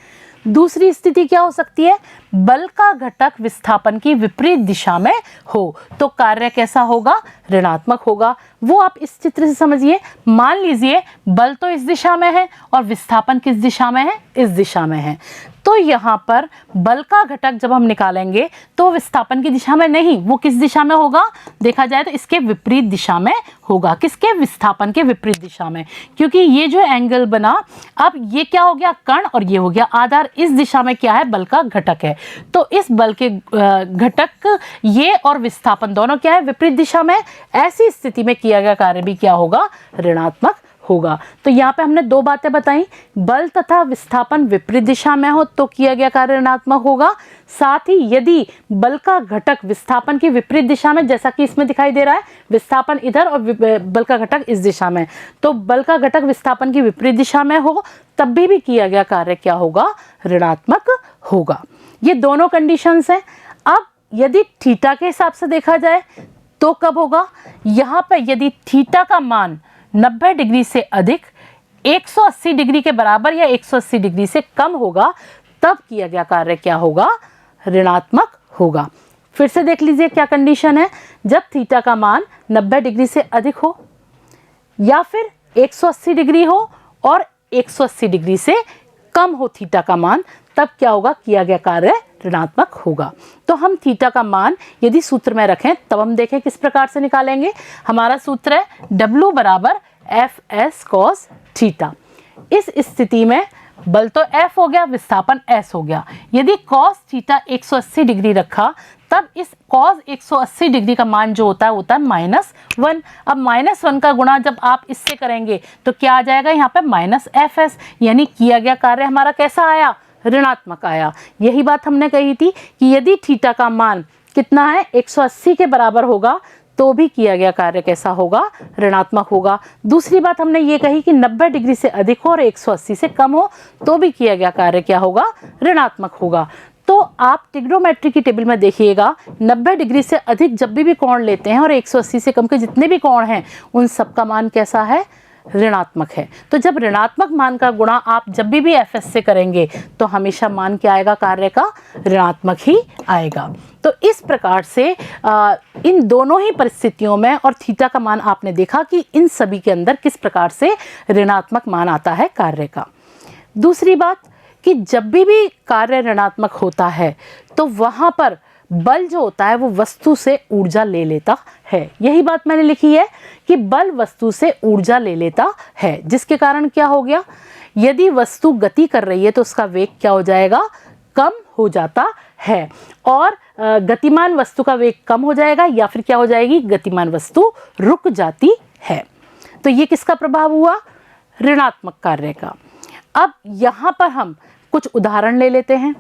दूसरी स्थिति क्या हो सकती है, बल का घटक विस्थापन की विपरीत दिशा में हो, तो कार्य कैसा होगा, ऋणात्मक होगा। वो आप इस चित्र से समझिए। मान लीजिए बल तो इस दिशा में है और विस्थापन किस दिशा में है, इस दिशा में है। तो यहाँ पर बल का घटक जब हम निकालेंगे तो विस्थापन की दिशा में नहीं, वो किस दिशा में होगा, देखा जाए तो इसके विपरीत दिशा में होगा। किसके, विस्थापन के विपरीत दिशा में, क्योंकि ये जो एंगल बना, अब ये क्या हो गया, कण, और ये हो गया आधार। इस दिशा में क्या है, बल का घटक है। तो इस बल के घटक, ये और विस्थापन दोनों क्या है, विपरीत दिशा में। ऐसी स्थिति में किया गया कार्य भी क्या होगा, ऋणात्मक होगा। तो यहाँ पे हमने दो बातें बताई, बल तथा विस्थापन विपरीत दिशा में हो तो किया गया कार्य ऋणात्मक होगा। साथ ही यदि बल का घटक विस्थापन की विपरीत दिशा में, जैसा कि इसमें दिखाई दे रहा है, विस्थापन इधर और बल का घटक इस दिशा में, तो बल का घटक विस्थापन की विपरीत दिशा में हो तब भी किया गया कार्य क्या होगा, ऋणात्मक होगा। ये दोनों कंडीशंस हैं। अब यदि थीटा के हिसाब से देखा जाए तो कब होगा, यहाँ पर यदि थीटा का मान 90 डिग्री से अधिक, 180 डिग्री के बराबर या 180 डिग्री से कम होगा, तब किया गया कार्य क्या होगा, ऋणात्मक होगा। फिर से देख लीजिए क्या कंडीशन है, जब थीटा का मान 90 डिग्री से अधिक हो या फिर 180 डिग्री हो और 180 डिग्री से कम हो थीटा का मान, तब क्या होगा, किया गया कार्य ऋणात्मक होगा। तो हम थीटा का मान यदि सूत्र में रखें तब हम देखें किस प्रकार से निकालेंगे। हमारा सूत्र है W बराबर Fs cos थीटा। इस स्थिति में बल तो F हो गया, विस्थापन S हो गया। यदि cos थीटा 180 डिग्री रखा तब इस cos 180 डिग्री का मान जो होता है -1। अब -1 का गुणा जब आप इससे करेंगे तो क्या आ जाएगा यहाँ पे -FS, यानी किया गया कार्य हमारा कैसा आया, ऋणात्मक आया। यही बात हमने कही थी कि यदि थीटा का मान कितना है 180 के बराबर होगा तो भी किया गया कार्य कैसा होगा, ऋणात्मक होगा। दूसरी बात हमने ये कही कि 90 डिग्री से अधिक हो और 180 से कम हो तो भी किया गया कार्य क्या होगा, ऋणात्मक होगा। तो आप ट्रिग्नोमेट्री की टेबल में देखिएगा 90 डिग्री से अधिक जब भी कोण लेते हैं और 180 से कम के जितने भी कोण हैं उन सब का मान कैसा है, ऋणात्मक है। तो जब ऋणात्मक मान का गुणा आप जब भी एफएस से करेंगे तो हमेशा मान क्या आएगा, कार्य का ऋणात्मक ही आएगा। तो इस प्रकार से इन दोनों ही परिस्थितियों में और थीटा का मान आपने देखा कि इन सभी के अंदर किस प्रकार से ऋणात्मक मान आता है कार्य का। दूसरी बात कि जब भी कार्य ऋणात्मक होता है तो वहाँ पर बल जो होता है वो वस्तु से ऊर्जा ले लेता है। यही बात मैंने लिखी है कि बल वस्तु से ऊर्जा ले लेता है, जिसके कारण क्या हो गया, यदि वस्तु गति कर रही है तो उसका वेग क्या हो जाएगा, कम हो जाता है। और गतिमान वस्तु का वेग कम हो जाएगा या फिर क्या हो जाएगी, गतिमान वस्तु रुक जाती है। तो ये किसका प्रभाव हुआ, ऋणात्मक कार्य का। अब यहाँ पर हम कुछ उदाहरण ले लेते हैं।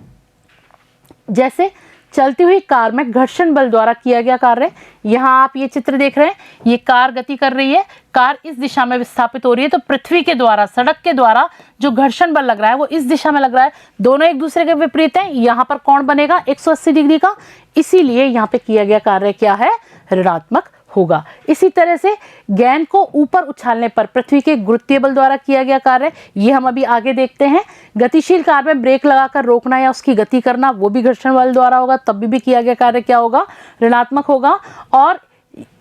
जैसे चलती हुई कार में घर्षण बल द्वारा किया गया कार्य। यहाँ आप ये चित्र देख रहे हैं, ये कार गति कर रही है, कार इस दिशा में विस्थापित हो रही है, तो पृथ्वी के द्वारा, सड़क के द्वारा जो घर्षण बल लग रहा है वो इस दिशा में लग रहा है। दोनों एक दूसरे के विपरीत हैं। यहाँ पर कोण बनेगा 180 डिग्री का, इसीलिए यहाँ पे किया गया कार्य क्या है, ऋणात्मक होगा। इसी तरह से गेंद को ऊपर उछालने पर पृथ्वी के गुरुत्वीय बल द्वारा किया गया कार्य, ये हम अभी आगे देखते हैं। गतिशील कार में ब्रेक लगाकर रोकना या उसकी गति करना, वो भी घर्षण बल द्वारा होगा, तब भी किया गया कार्य क्या होगा, ऋणात्मक होगा। और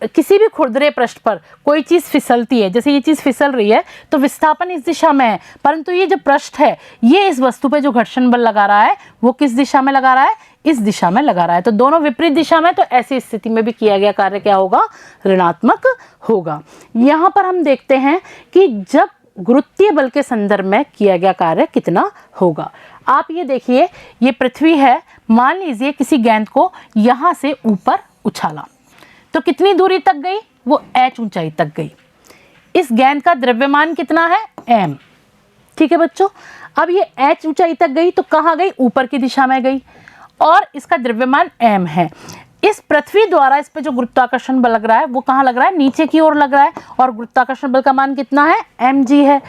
किसी भी खुरदरे पृष्ठ पर कोई चीज़ फिसलती है, जैसे ये चीज़ फिसल रही है तो विस्थापन इस दिशा में है, परंतु ये जो पृष्ठ है ये इस वस्तु पे जो घर्षण बल लगा रहा है वो किस दिशा में लगा रहा है, इस दिशा में लगा रहा है। तो दोनों विपरीत दिशा में, तो ऐसी स्थिति में भी किया गया कार्य क्या होगा, ऋणात्मक होगा। यहाँ पर हम देखते हैं कि जब गुरुत्वीय बल के संदर्भ में किया गया कार्य कितना होगा। आप ये देखिए, ये पृथ्वी है, मान लीजिए किसी गेंद को यहाँ से ऊपर उछाला तो कितनी दूरी तक गई, वो h ऊंचाई तक गई। इस गेंद का द्रव्यमान कितना है, m, ठीक है बच्चों। अब ये h ऊंचाई तक गई तो कहाँ गई, ऊपर की दिशा में गई और इसका द्रव्यमान m है। इस पृथ्वी द्वारा इस पे जो गुरुत्वाकर्षण बल लग रहा है वो कहाँ लग रहा है, नीचे की ओर लग रहा है, और गुरुत्वाकर्षण बल का मान कितना है, mg है।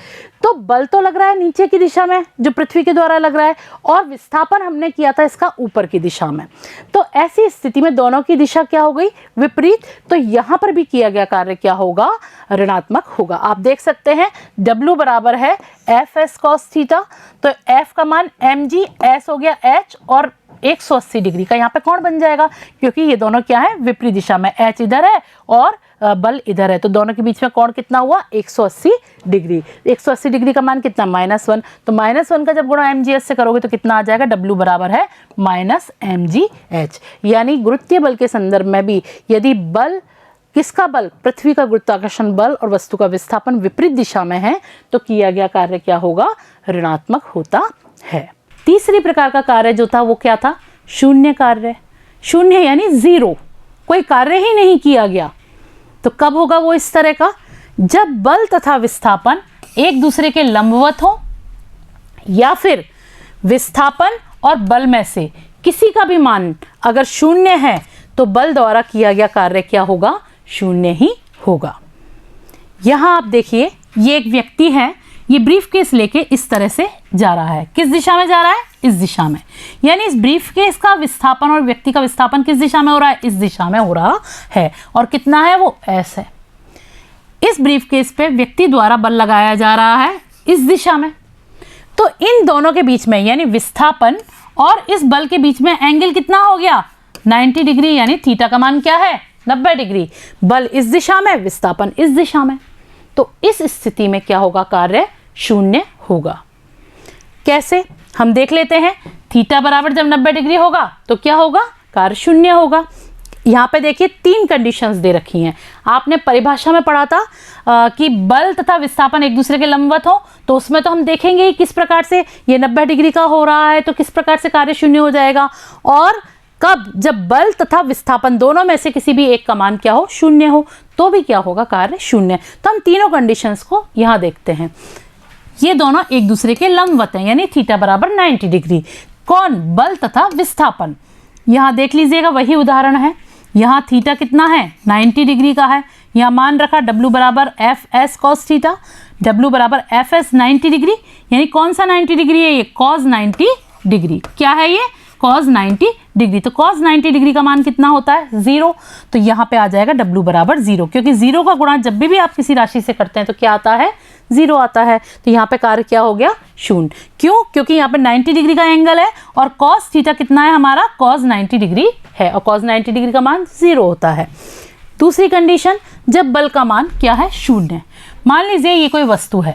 तो बल तो लग रहा है नीचे की दिशा में जो पृथ्वी के द्वारा लग रहा है, और विस्थापन हमने किया था इसका ऊपर की दिशा में। तो ऐसी स्थिति में दोनों की दिशा क्या हो गई, विपरीत। तो यहाँ पर भी किया गया कार्य क्या होगा, ऋणात्मक होगा। आप देख सकते हैं W बराबर है Fs cos थीटा, तो F का मान mg, S हो गया h, और 180 डिग्री का यहाँ पे कोण बन जाएगा, क्योंकि ये दोनों क्या है, विपरीत दिशा में, h इधर है और बल इधर है, तो दोनों के बीच में कोण कितना हुआ, 180 डिग्री। 180 डिग्री का मान कितना, -1, तो -1 का जब गुणा mgs से करोगे तो कितना आ जाएगा, W बराबर है -mgh। यानी गुरुत्वीय बल के संदर्भ में भी यदि बल, किसका बल, पृथ्वी का गुरुत्वाकर्षण बल और वस्तु का विस्थापन विपरीत दिशा में है तो किया गया कार्य क्या होगा, ऋणात्मक होता है। तीसरी प्रकार का कार्य जो था वो क्या था, शून्य कार्य। शून्य यानी 0, कोई कार्य ही नहीं किया गया। तो कब होगा वो इस तरह का, जब बल तथा विस्थापन एक दूसरे के लंबवत हो या फिर विस्थापन और बल में से किसी का भी मान अगर शून्य है तो बल द्वारा किया गया कार्य क्या होगा, शून्य ही होगा। यहां आप देखिए, ये एक व्यक्ति है, ये ब्रीफकेस लेके इस तरह से जा रहा है। किस दिशा में जा रहा है, इस दिशा में। यानी इस ब्रीफकेस का विस्थापन और व्यक्ति का विस्थापन किस दिशा में हो रहा है, इस दिशा में हो रहा है। और कितना है, वो s है। इस ब्रीफकेस पे व्यक्ति द्वारा बल लगाया जा रहा है इस दिशा में। तो इन दोनों के बीच में यानी विस्थापन और इस बल के बीच में एंगल कितना हो गया, 90 डिग्री, यानी थीटा का मान क्या है, 90 डिग्री। बल इस दिशा में, विस्थापन इस दिशा में। तो इस स्थिति में क्या होगा, कार्य शून्य होगा। कैसे, हम देख लेते हैं। थीटा बराबर जब 90 डिग्री होगा तो क्या होगा, कार्य शून्य होगा। यहाँ पे देखिए 3 कंडीशंस दे रखी हैं। आपने परिभाषा में पढ़ा था कि बल तथा विस्थापन एक दूसरे के लंबवत हो, तो उसमें तो हम देखेंगे ही किस प्रकार से ये 90 डिग्री का हो रहा है तो किस प्रकार से कार्य शून्य हो जाएगा, और कब, जब बल तथा विस्थापन दोनों में से किसी भी एक का मान क्या हो, शून्य हो, तो भी क्या होगा, कार्य शून्य। तो हम तीनों कंडीशंस को यहाँ देखते हैं। ये दोनों एक दूसरे के लंबवत हैं, यानी थीटा बराबर 90 डिग्री। कौन, बल तथा विस्थापन। यहाँ देख लीजिएगा वही उदाहरण है। यहाँ थीटा कितना है, 90 डिग्री का है। यहाँ मान रखा W बराबर F S cos theta, W बराबर एफ एस 90 डिग्री, यानी कौन सा 90 डिग्री है, ये कॉस 90 डिग्री। क्या है ये, कॉस 90 डिग्री। तो कॉस 90 डिग्री का मान कितना होता है, 0। तो यहाँ पे आ जाएगा W बराबर 0, क्योंकि 0 का गुणा जब भी आप किसी राशि से करते हैं तो क्या आता है, 0 आता है। तो यहाँ पे कार्य क्या हो गया, शून्य। क्यों, क्योंकि यहाँ पे 90 डिग्री का एंगल है और कॉस थीटा कितना है हमारा, कॉस 90 डिग्री है, और कॉस 90 डिग्री का मान 0 होता है। दूसरी कंडीशन, जब बल का मान क्या है, शून्य। मान लीजिए ये कोई वस्तु है,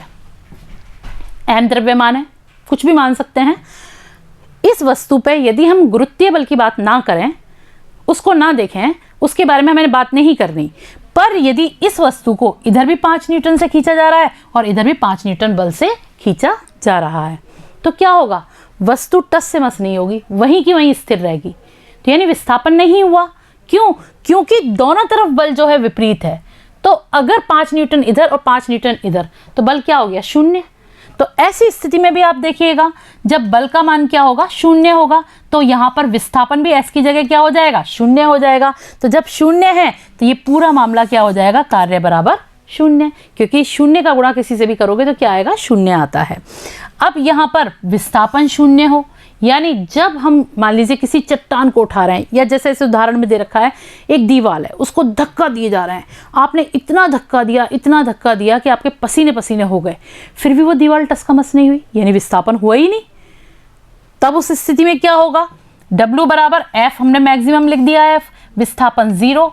m द्रव्यमान है, कुछ भी मान सकते हैं। इस वस्तु पे यदि हम गुरुत्वीय बल की बात ना करें, उसको ना देखें, उसके बारे में हमें बात नहीं करनी, पर यदि इस वस्तु को इधर भी 5 न्यूटन से खींचा जा रहा है और इधर भी 5 न्यूटन बल से खींचा जा रहा है, तो क्या होगा, वस्तु टस से मस नहीं होगी, वहीं की वहीं स्थिर रहेगी। तो यानी विस्थापन नहीं हुआ। क्यों, क्योंकि दोनों तरफ बल जो है विपरीत है। तो अगर 5 न्यूटन इधर और 5 न्यूटन इधर, तो बल क्या हो गया, शून्य। तो ऐसी स्थिति में भी आप देखिएगा, जब बल का मान क्या होगा, शून्य होगा, तो यहाँ पर विस्थापन भी s की जगह क्या हो जाएगा, शून्य हो जाएगा। तो जब शून्य है तो ये पूरा मामला क्या हो जाएगा, कार्य बराबर शून्य, क्योंकि शून्य का गुणा किसी से भी करोगे तो क्या आएगा, शून्य आता है। अब यहाँ पर विस्थापन शून्य हो, यानी जब हम मान लीजिए किसी चट्टान को उठा रहे हैं, या जैसे इस उदाहरण में दे रखा है एक दीवार है, उसको धक्का दिए जा रहे हैं, आपने इतना धक्का दिया कि आपके पसीने पसीने हो गए, फिर भी वो दीवार टस का मस नहीं हुई, यानी विस्थापन हुआ ही नहीं। तब उस स्थिति में क्या होगा, W बराबर F, हमने मैक्सिमम लिख दिया है, विस्थापन 0,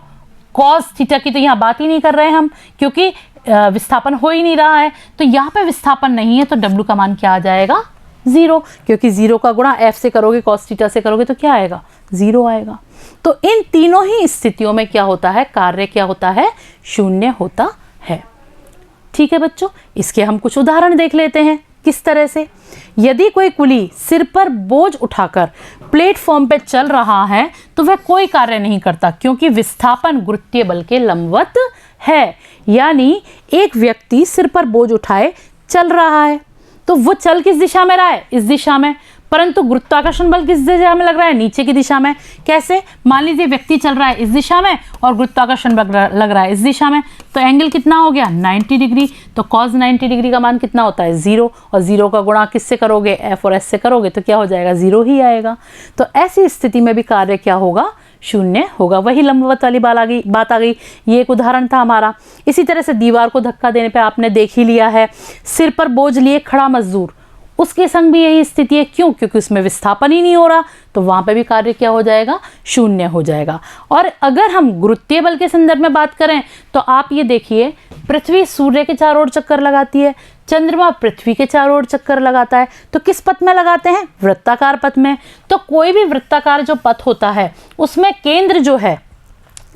कॉस थीटा की तो यहाँ बात ही नहीं कर रहे हैं हम, क्योंकि विस्थापन हो ही नहीं रहा है। तो यहाँ पे विस्थापन नहीं है, तो W का मान क्या आ जाएगा, 0, क्योंकि 0 का गुणा F से करोगे, कॉस थीटा से करोगे तो क्या आएगा, 0 आएगा। तो इन तीनों ही स्थितियों में क्या होता है, कार्य क्या होता है, शून्य होता है। ठीक है बच्चों, इसके हम कुछ उदाहरण देख लेते हैं। किस तरह से, यदि कोई कुली सिर पर बोझ उठाकर प्लेटफॉर्म पे चल रहा है तो वह कोई कार्य नहीं करता, क्योंकि विस्थापन गुरुत्वीय बल के लंबवत है। यानी एक व्यक्ति सिर पर बोझ उठाए चल रहा है, तो वो चल किस दिशा में रहा है, इस दिशा में, परंतु गुरुत्वाकर्षण बल किस दिशा में लग रहा है, नीचे की दिशा में। कैसे, मान लीजिए व्यक्ति चल रहा है इस दिशा में और गुरुत्वाकर्षण बल लग रहा है इस दिशा में, तो एंगल कितना हो गया, 90 डिग्री। तो cos 90 डिग्री का मान कितना होता है, 0, और 0 का गुणा किससे करोगे, F और S से करोगे तो क्या हो जाएगा, 0 ही आएगा। तो ऐसी स्थिति में भी कार्य क्या होगा, शून्य होगा। वही लंबवत वाली बात आ गई। ये एक उदाहरण था हमारा। इसी तरह से दीवार को धक्का देने पे आपने देख ही लिया है, सिर पर बोझ लिए खड़ा मजदूर, उसके संग भी यही स्थिति है। क्यों, क्योंकि उसमें विस्थापन ही नहीं हो रहा, तो वहां पे भी कार्य क्या हो जाएगा, शून्य हो जाएगा। और अगर हम गुरुत्वीय बल के संदर्भ में बात करें तो आप ये देखिए, पृथ्वी सूर्य के चारों ओर चक्कर लगाती है, चंद्रमा पृथ्वी के चारों ओर चक्कर लगाता है, तो किस पथ में लगाते हैं, वृत्ताकार पथ में। तो कोई भी वृत्ताकार जो पथ होता है उसमें केंद्र जो है,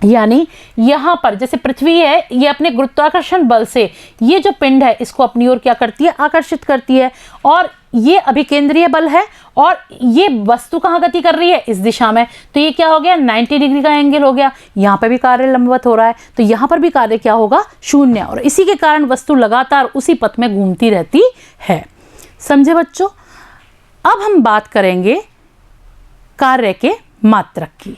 यानी यहाँ पर जैसे पृथ्वी है, ये अपने गुरुत्वाकर्षण बल से ये जो पिंड है इसको अपनी ओर क्या करती है, आकर्षित करती है, और ये अभिकेंद्रीय बल है, और ये वस्तु कहाँ गति कर रही है, इस दिशा में। तो ये क्या हो गया, 90 डिग्री का एंगल हो गया। यहाँ पे भी कार्य लंबवत हो रहा है, तो यहाँ पर भी कार्य क्या होगा, शून्य, और इसी के कारण वस्तु लगातार उसी पथ में घूमती रहती है। समझे बच्चों। अब हम बात करेंगे कार्य के मात्रक की।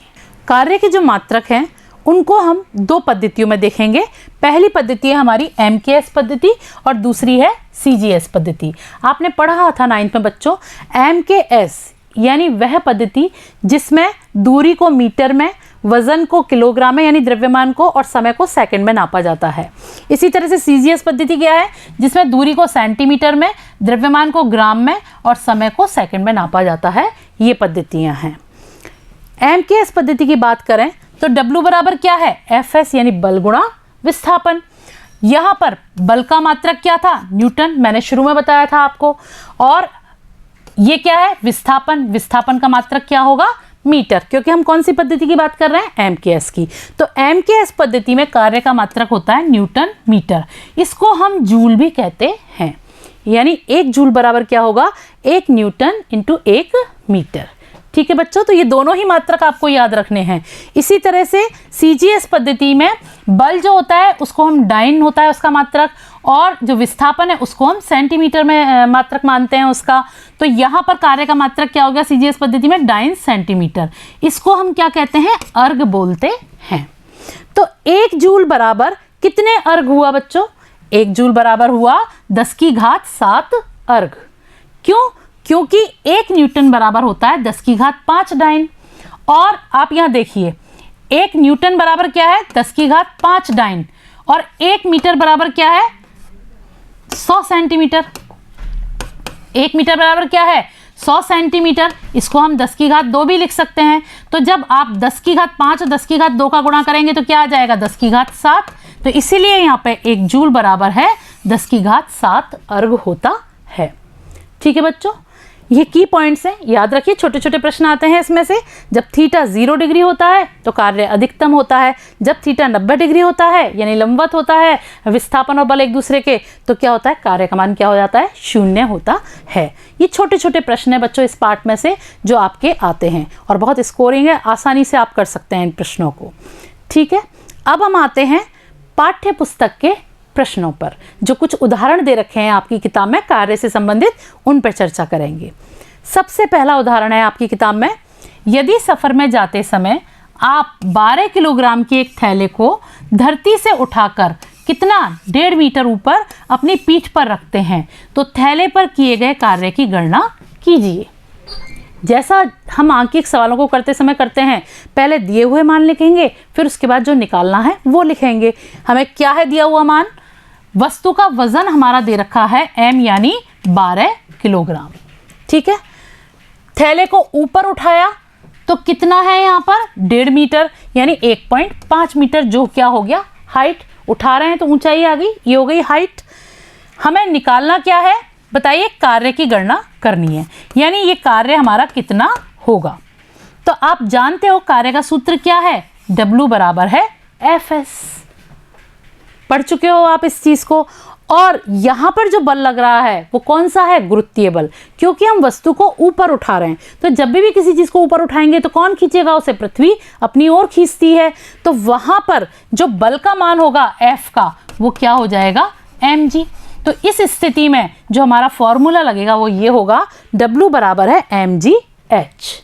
कार्य के जो मात्रक हैं उनको हम 2 पद्धतियों में देखेंगे। पहली पद्धति है हमारी MKS पद्धति और दूसरी है CGS पद्धति। आपने पढ़ा था 9th में बच्चों, MKS यानी वह पद्धति जिसमें दूरी को मीटर में, वजन को किलोग्राम में यानी द्रव्यमान को, और समय को सेकंड में नापा जाता है। इसी तरह से CGS पद्धति क्या है, जिसमें दूरी को सेंटीमीटर में, द्रव्यमान को ग्राम में और समय को सेकंड में नापा जाता है। ये पद्धतियां हैं। MKS पद्धति की बात करें तो W बराबर क्या है, FS यानी बल गुणा विस्थापन। यहां पर बल का मात्रक क्या था, न्यूटन, मैंने शुरू में बताया था आपको। और ये क्या है, विस्थापन, विस्थापन का मात्रक क्या होगा, मीटर, क्योंकि हम कौन सी पद्धति की बात कर रहे हैं, MKS की। तो MKS पद्धति में कार्य का मात्रक होता है न्यूटन मीटर। इसको हम जूल भी कहते हैं, यानी 1 जूल बराबर क्या होगा, 1 न्यूटन इंटू 1 मीटर। ठीक है बच्चों, तो ये दोनों ही मात्रक आपको याद रखने हैं। इसी तरह से CGS पद्धति में बल जो होता है उसको हम डाइन होता है उसका मात्रक, और जो विस्थापन है उसको हम सेंटीमीटर में मात्रक मानते हैं उसका। तो यहाँ पर कार्य का मात्रक क्या हो गया CGS पद्धति में, डाइन सेंटीमीटर। इसको हम क्या कहते हैं, अर्ग बोलते हैं। तो 1 जूल बराबर कितने अर्ग हुआ बच्चों, 1 जूल बराबर हुआ 10 की घात 7 अर्ग। क्यों, क्योंकि 1 न्यूटन बराबर होता है 10 की घात 5 डाइन। और आप यहाँ देखिए 1 न्यूटन बराबर क्या है, 10 की घात 5 डाइन, और 1 मीटर बराबर क्या है, 100 सेंटीमीटर। 1 मीटर बराबर क्या है, 100 सेंटीमीटर। इसको हम 10 की घात 2 भी लिख सकते हैं। तो जब आप 10 की घात 5 और 10 की घात 2 का गुणा करेंगे तो क्या आ जाएगा, 10 की घात 7। तो इसीलिए यहाँ पे 1 जूल बराबर है 10 की घात 7 अर्ग होता है। ठीक है बच्चों, ये की पॉइंट्स हैं, याद रखिए, छोटे छोटे प्रश्न आते हैं इसमें से। जब थीटा 0 डिग्री होता है तो कार्य अधिकतम होता है, जब थीटा 90 डिग्री होता है यानी लंबवत होता है विस्थापन और बल एक दूसरे के, तो क्या होता है, कार्य का मान क्या हो जाता है, 0 होता है। ये छोटे छोटे प्रश्न है बच्चों इस पार्ट में से जो आपके आते हैं, और बहुत स्कोरिंग है, आसानी से आप कर सकते हैं इन प्रश्नों को। ठीक है, अब हम आते हैं पाठ्य पुस्तक के प्रश्नों पर, जो कुछ उदाहरण दे रखे हैं आपकी किताब में कार्य से संबंधित, उन पर चर्चा करेंगे। सबसे पहला उदाहरण है आपकी किताब में, यदि सफर में जाते समय आप 12 किलोग्राम के एक थैले को धरती से उठाकर कितना 1.5 मीटर ऊपर अपनी पीठ पर रखते हैं तो थैले पर किए गए कार्य की गणना कीजिए। जैसा हम आंकिक सवालों को करते समय करते हैं, पहले दिए हुए मान लिखेंगे, फिर उसके बाद जो निकालना है वो लिखेंगे। हमें क्या है दिया हुआ मान, वस्तु का वजन हमारा दे रखा है m यानी 12 किलोग्राम। ठीक है, थैले को ऊपर उठाया तो कितना है यहाँ पर, 1.5 मीटर यानी 1.5 मीटर, जो क्या हो गया, हाइट। उठा रहे हैं तो ऊंचाई आ गई, ये हो गई हाइट। हमें निकालना क्या है बताइए, कार्य की गणना करनी है, यानी ये कार्य हमारा कितना होगा। तो आप जानते हो कार्य का सूत्र क्या है, W बराबर है Fs। पढ़ चुके हो आप इस चीज को। और यहाँ पर जो बल लग रहा है वो कौन सा है, गुरुत्वीय बल, क्योंकि हम वस्तु को ऊपर उठा रहे हैं। तो जब भी किसी चीज को ऊपर उठाएंगे तो कौन खींचेगा उसे, पृथ्वी अपनी ओर खींचती है। तो वहां पर जो बल का मान होगा F का, वो क्या हो जाएगा, mg। तो इस स्थिति में जो हमारा फॉर्मूला लगेगा वो ये होगा, W बराबर है mgh।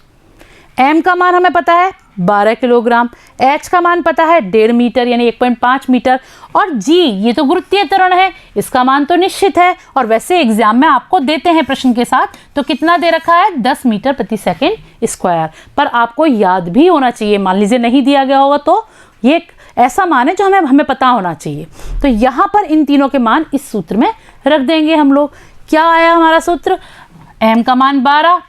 m का मान हमें पता है 12 किलोग्राम, h का मान पता है 1.5 मीटर यानी 1.5 मीटर, और g ये तो गुरुत्वीय त्वरण है, इसका मान तो निश्चित है। और वैसे एग्जाम में आपको देते हैं प्रश्न के साथ, तो कितना दे रखा है, 10 मीटर प्रति सेकंड स्क्वायर। पर आपको याद भी होना चाहिए, मान लीजिए नहीं दिया गया होगा तो ये एक ऐसा मान है जो हमें पता होना चाहिए। तो यहाँ पर इन तीनों के मान इस सूत्र में रख देंगे हम लोग। क्या आया हमारा सूत्र, m का मान 12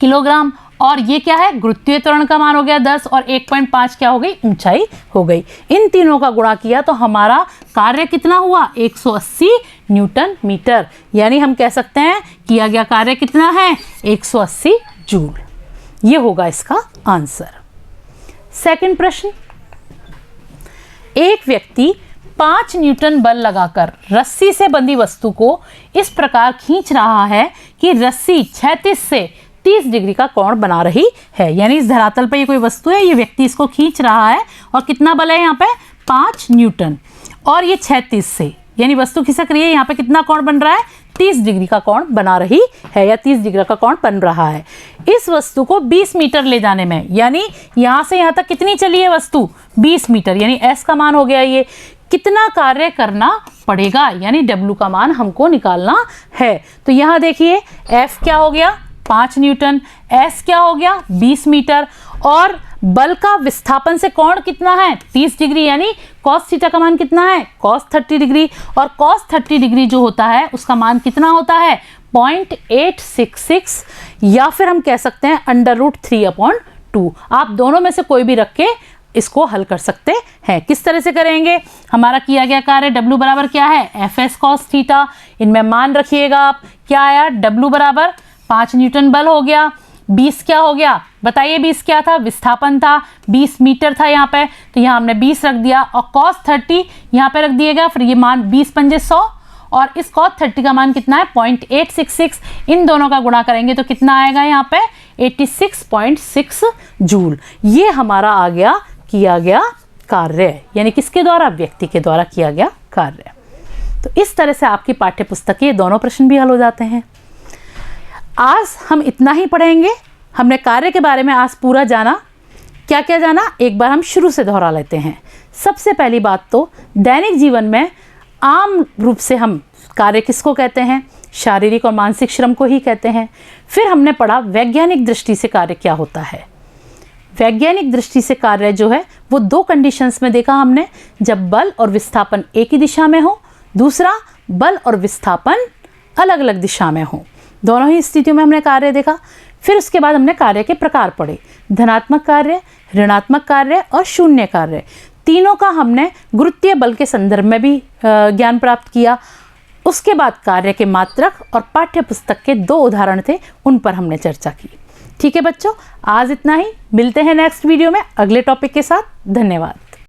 किलोग्राम, और ये क्या है, गुरुत्वीय त्वरण का मान हो गया 10, और 1.5 क्या हो गई, ऊंचाई हो गई। इन तीनों का गुणा किया तो हमारा कार्य कितना हुआ, 180 न्यूटन मीटर, यानी हम कह सकते हैं किया गया कार्य कितना है, 180 जूल। ये होगा इसका आंसर। सेकंड प्रश्न, एक व्यक्ति 5 न्यूटन बल लगाकर रस्सी से बंधी वस्तु को इस प्रकार खींच रहा है कि रस्सी क्षैतिज से 30 डिग्री का कोण बना रही है। यानी इस धरातल पर ये कोई वस्तु है, ये व्यक्ति इसको खींच रहा है, और कितना बल है यहाँ पे, 5 न्यूटन, और ये क्षैतिज से, यानी वस्तु खिसक रही है, यहाँ पे कितना कोण बन रहा है, 30 डिग्री का कोण बना रही है, या 30 डिग्री का कोण बन रहा है। इस वस्तु को 20 मीटर ले जाने में, यानी यहाँ से यहाँ तक कितनी चली है वस्तु, 20 मीटर, यानी S का मान हो गया ये, कितना कार्य करना पड़ेगा, यानी W का मान हमको निकालना है। तो यहाँ देखिए F क्या हो गया, 5 न्यूटन, S क्या हो गया, 20 मीटर, और बल का विस्थापन से कोण कितना है, 30 डिग्री, यानी cos थीटा का मान कितना है, cos 30 डिग्री, और cos 30 डिग्री जो होता है उसका मान कितना होता है, 0.866, या फिर हम कह सकते हैं √3/2। आप दोनों में से कोई भी रख के इसको हल कर सकते हैं। किस तरह से करेंगे, हमारा किया गया कार्य W बराबर क्या है, Fs cos थीटा, इनमें मान रखिएगा आप, क्या आया, W बराबर 5 न्यूटन बल हो गया, 20 क्या हो गया बताइए, 20 क्या था, विस्थापन था, 20 मीटर था यहाँ पे, तो यहाँ हमने 20 रख दिया और cos 30 यहाँ पे रख दिएगा, फिर ये मान 20 पंजे 100 और इस cos 30 का मान कितना है 0.866, इन दोनों का गुणा करेंगे तो कितना आएगा यहाँ पे 86.6 जूल। ये हमारा आ गया किया गया कार्य, यानी किसके द्वारा, व्यक्ति के द्वारा किया गया कार्य। तो इस तरह से आपकी पाठ्य पुस्तक के दोनों प्रश्न भी हल हो जाते हैं। आज हम इतना ही पढ़ेंगे। हमने कार्य के बारे में आज पूरा जाना। क्या क्या जाना, एक बार हम शुरू से दोहरा लेते हैं। सबसे पहली बात तो दैनिक जीवन में आम रूप से हम कार्य किसको कहते हैं, शारीरिक और मानसिक श्रम को ही कहते हैं। फिर हमने पढ़ा वैज्ञानिक दृष्टि से कार्य क्या होता है। वैज्ञानिक दृष्टि से कार्य जो है वो 2 कंडीशंस में देखा हमने, जब बल और विस्थापन एक ही दिशा में हो, दूसरा बल और विस्थापन अलग अलग दिशा में हो। दोनों ही स्थितियों में हमने कार्य देखा। फिर उसके बाद हमने कार्य के प्रकार पढ़े, धनात्मक कार्य, ऋणात्मक कार्य और शून्य कार्य। तीनों का हमने गुरुत्वीय बल के संदर्भ में भी ज्ञान प्राप्त किया। उसके बाद कार्य के मात्रक और पाठ्य पुस्तक के 2 उदाहरण थे, उन पर हमने चर्चा की। ठीक है बच्चों, आज इतना ही। मिलते हैं नेक्स्ट वीडियो में अगले टॉपिक के साथ। धन्यवाद।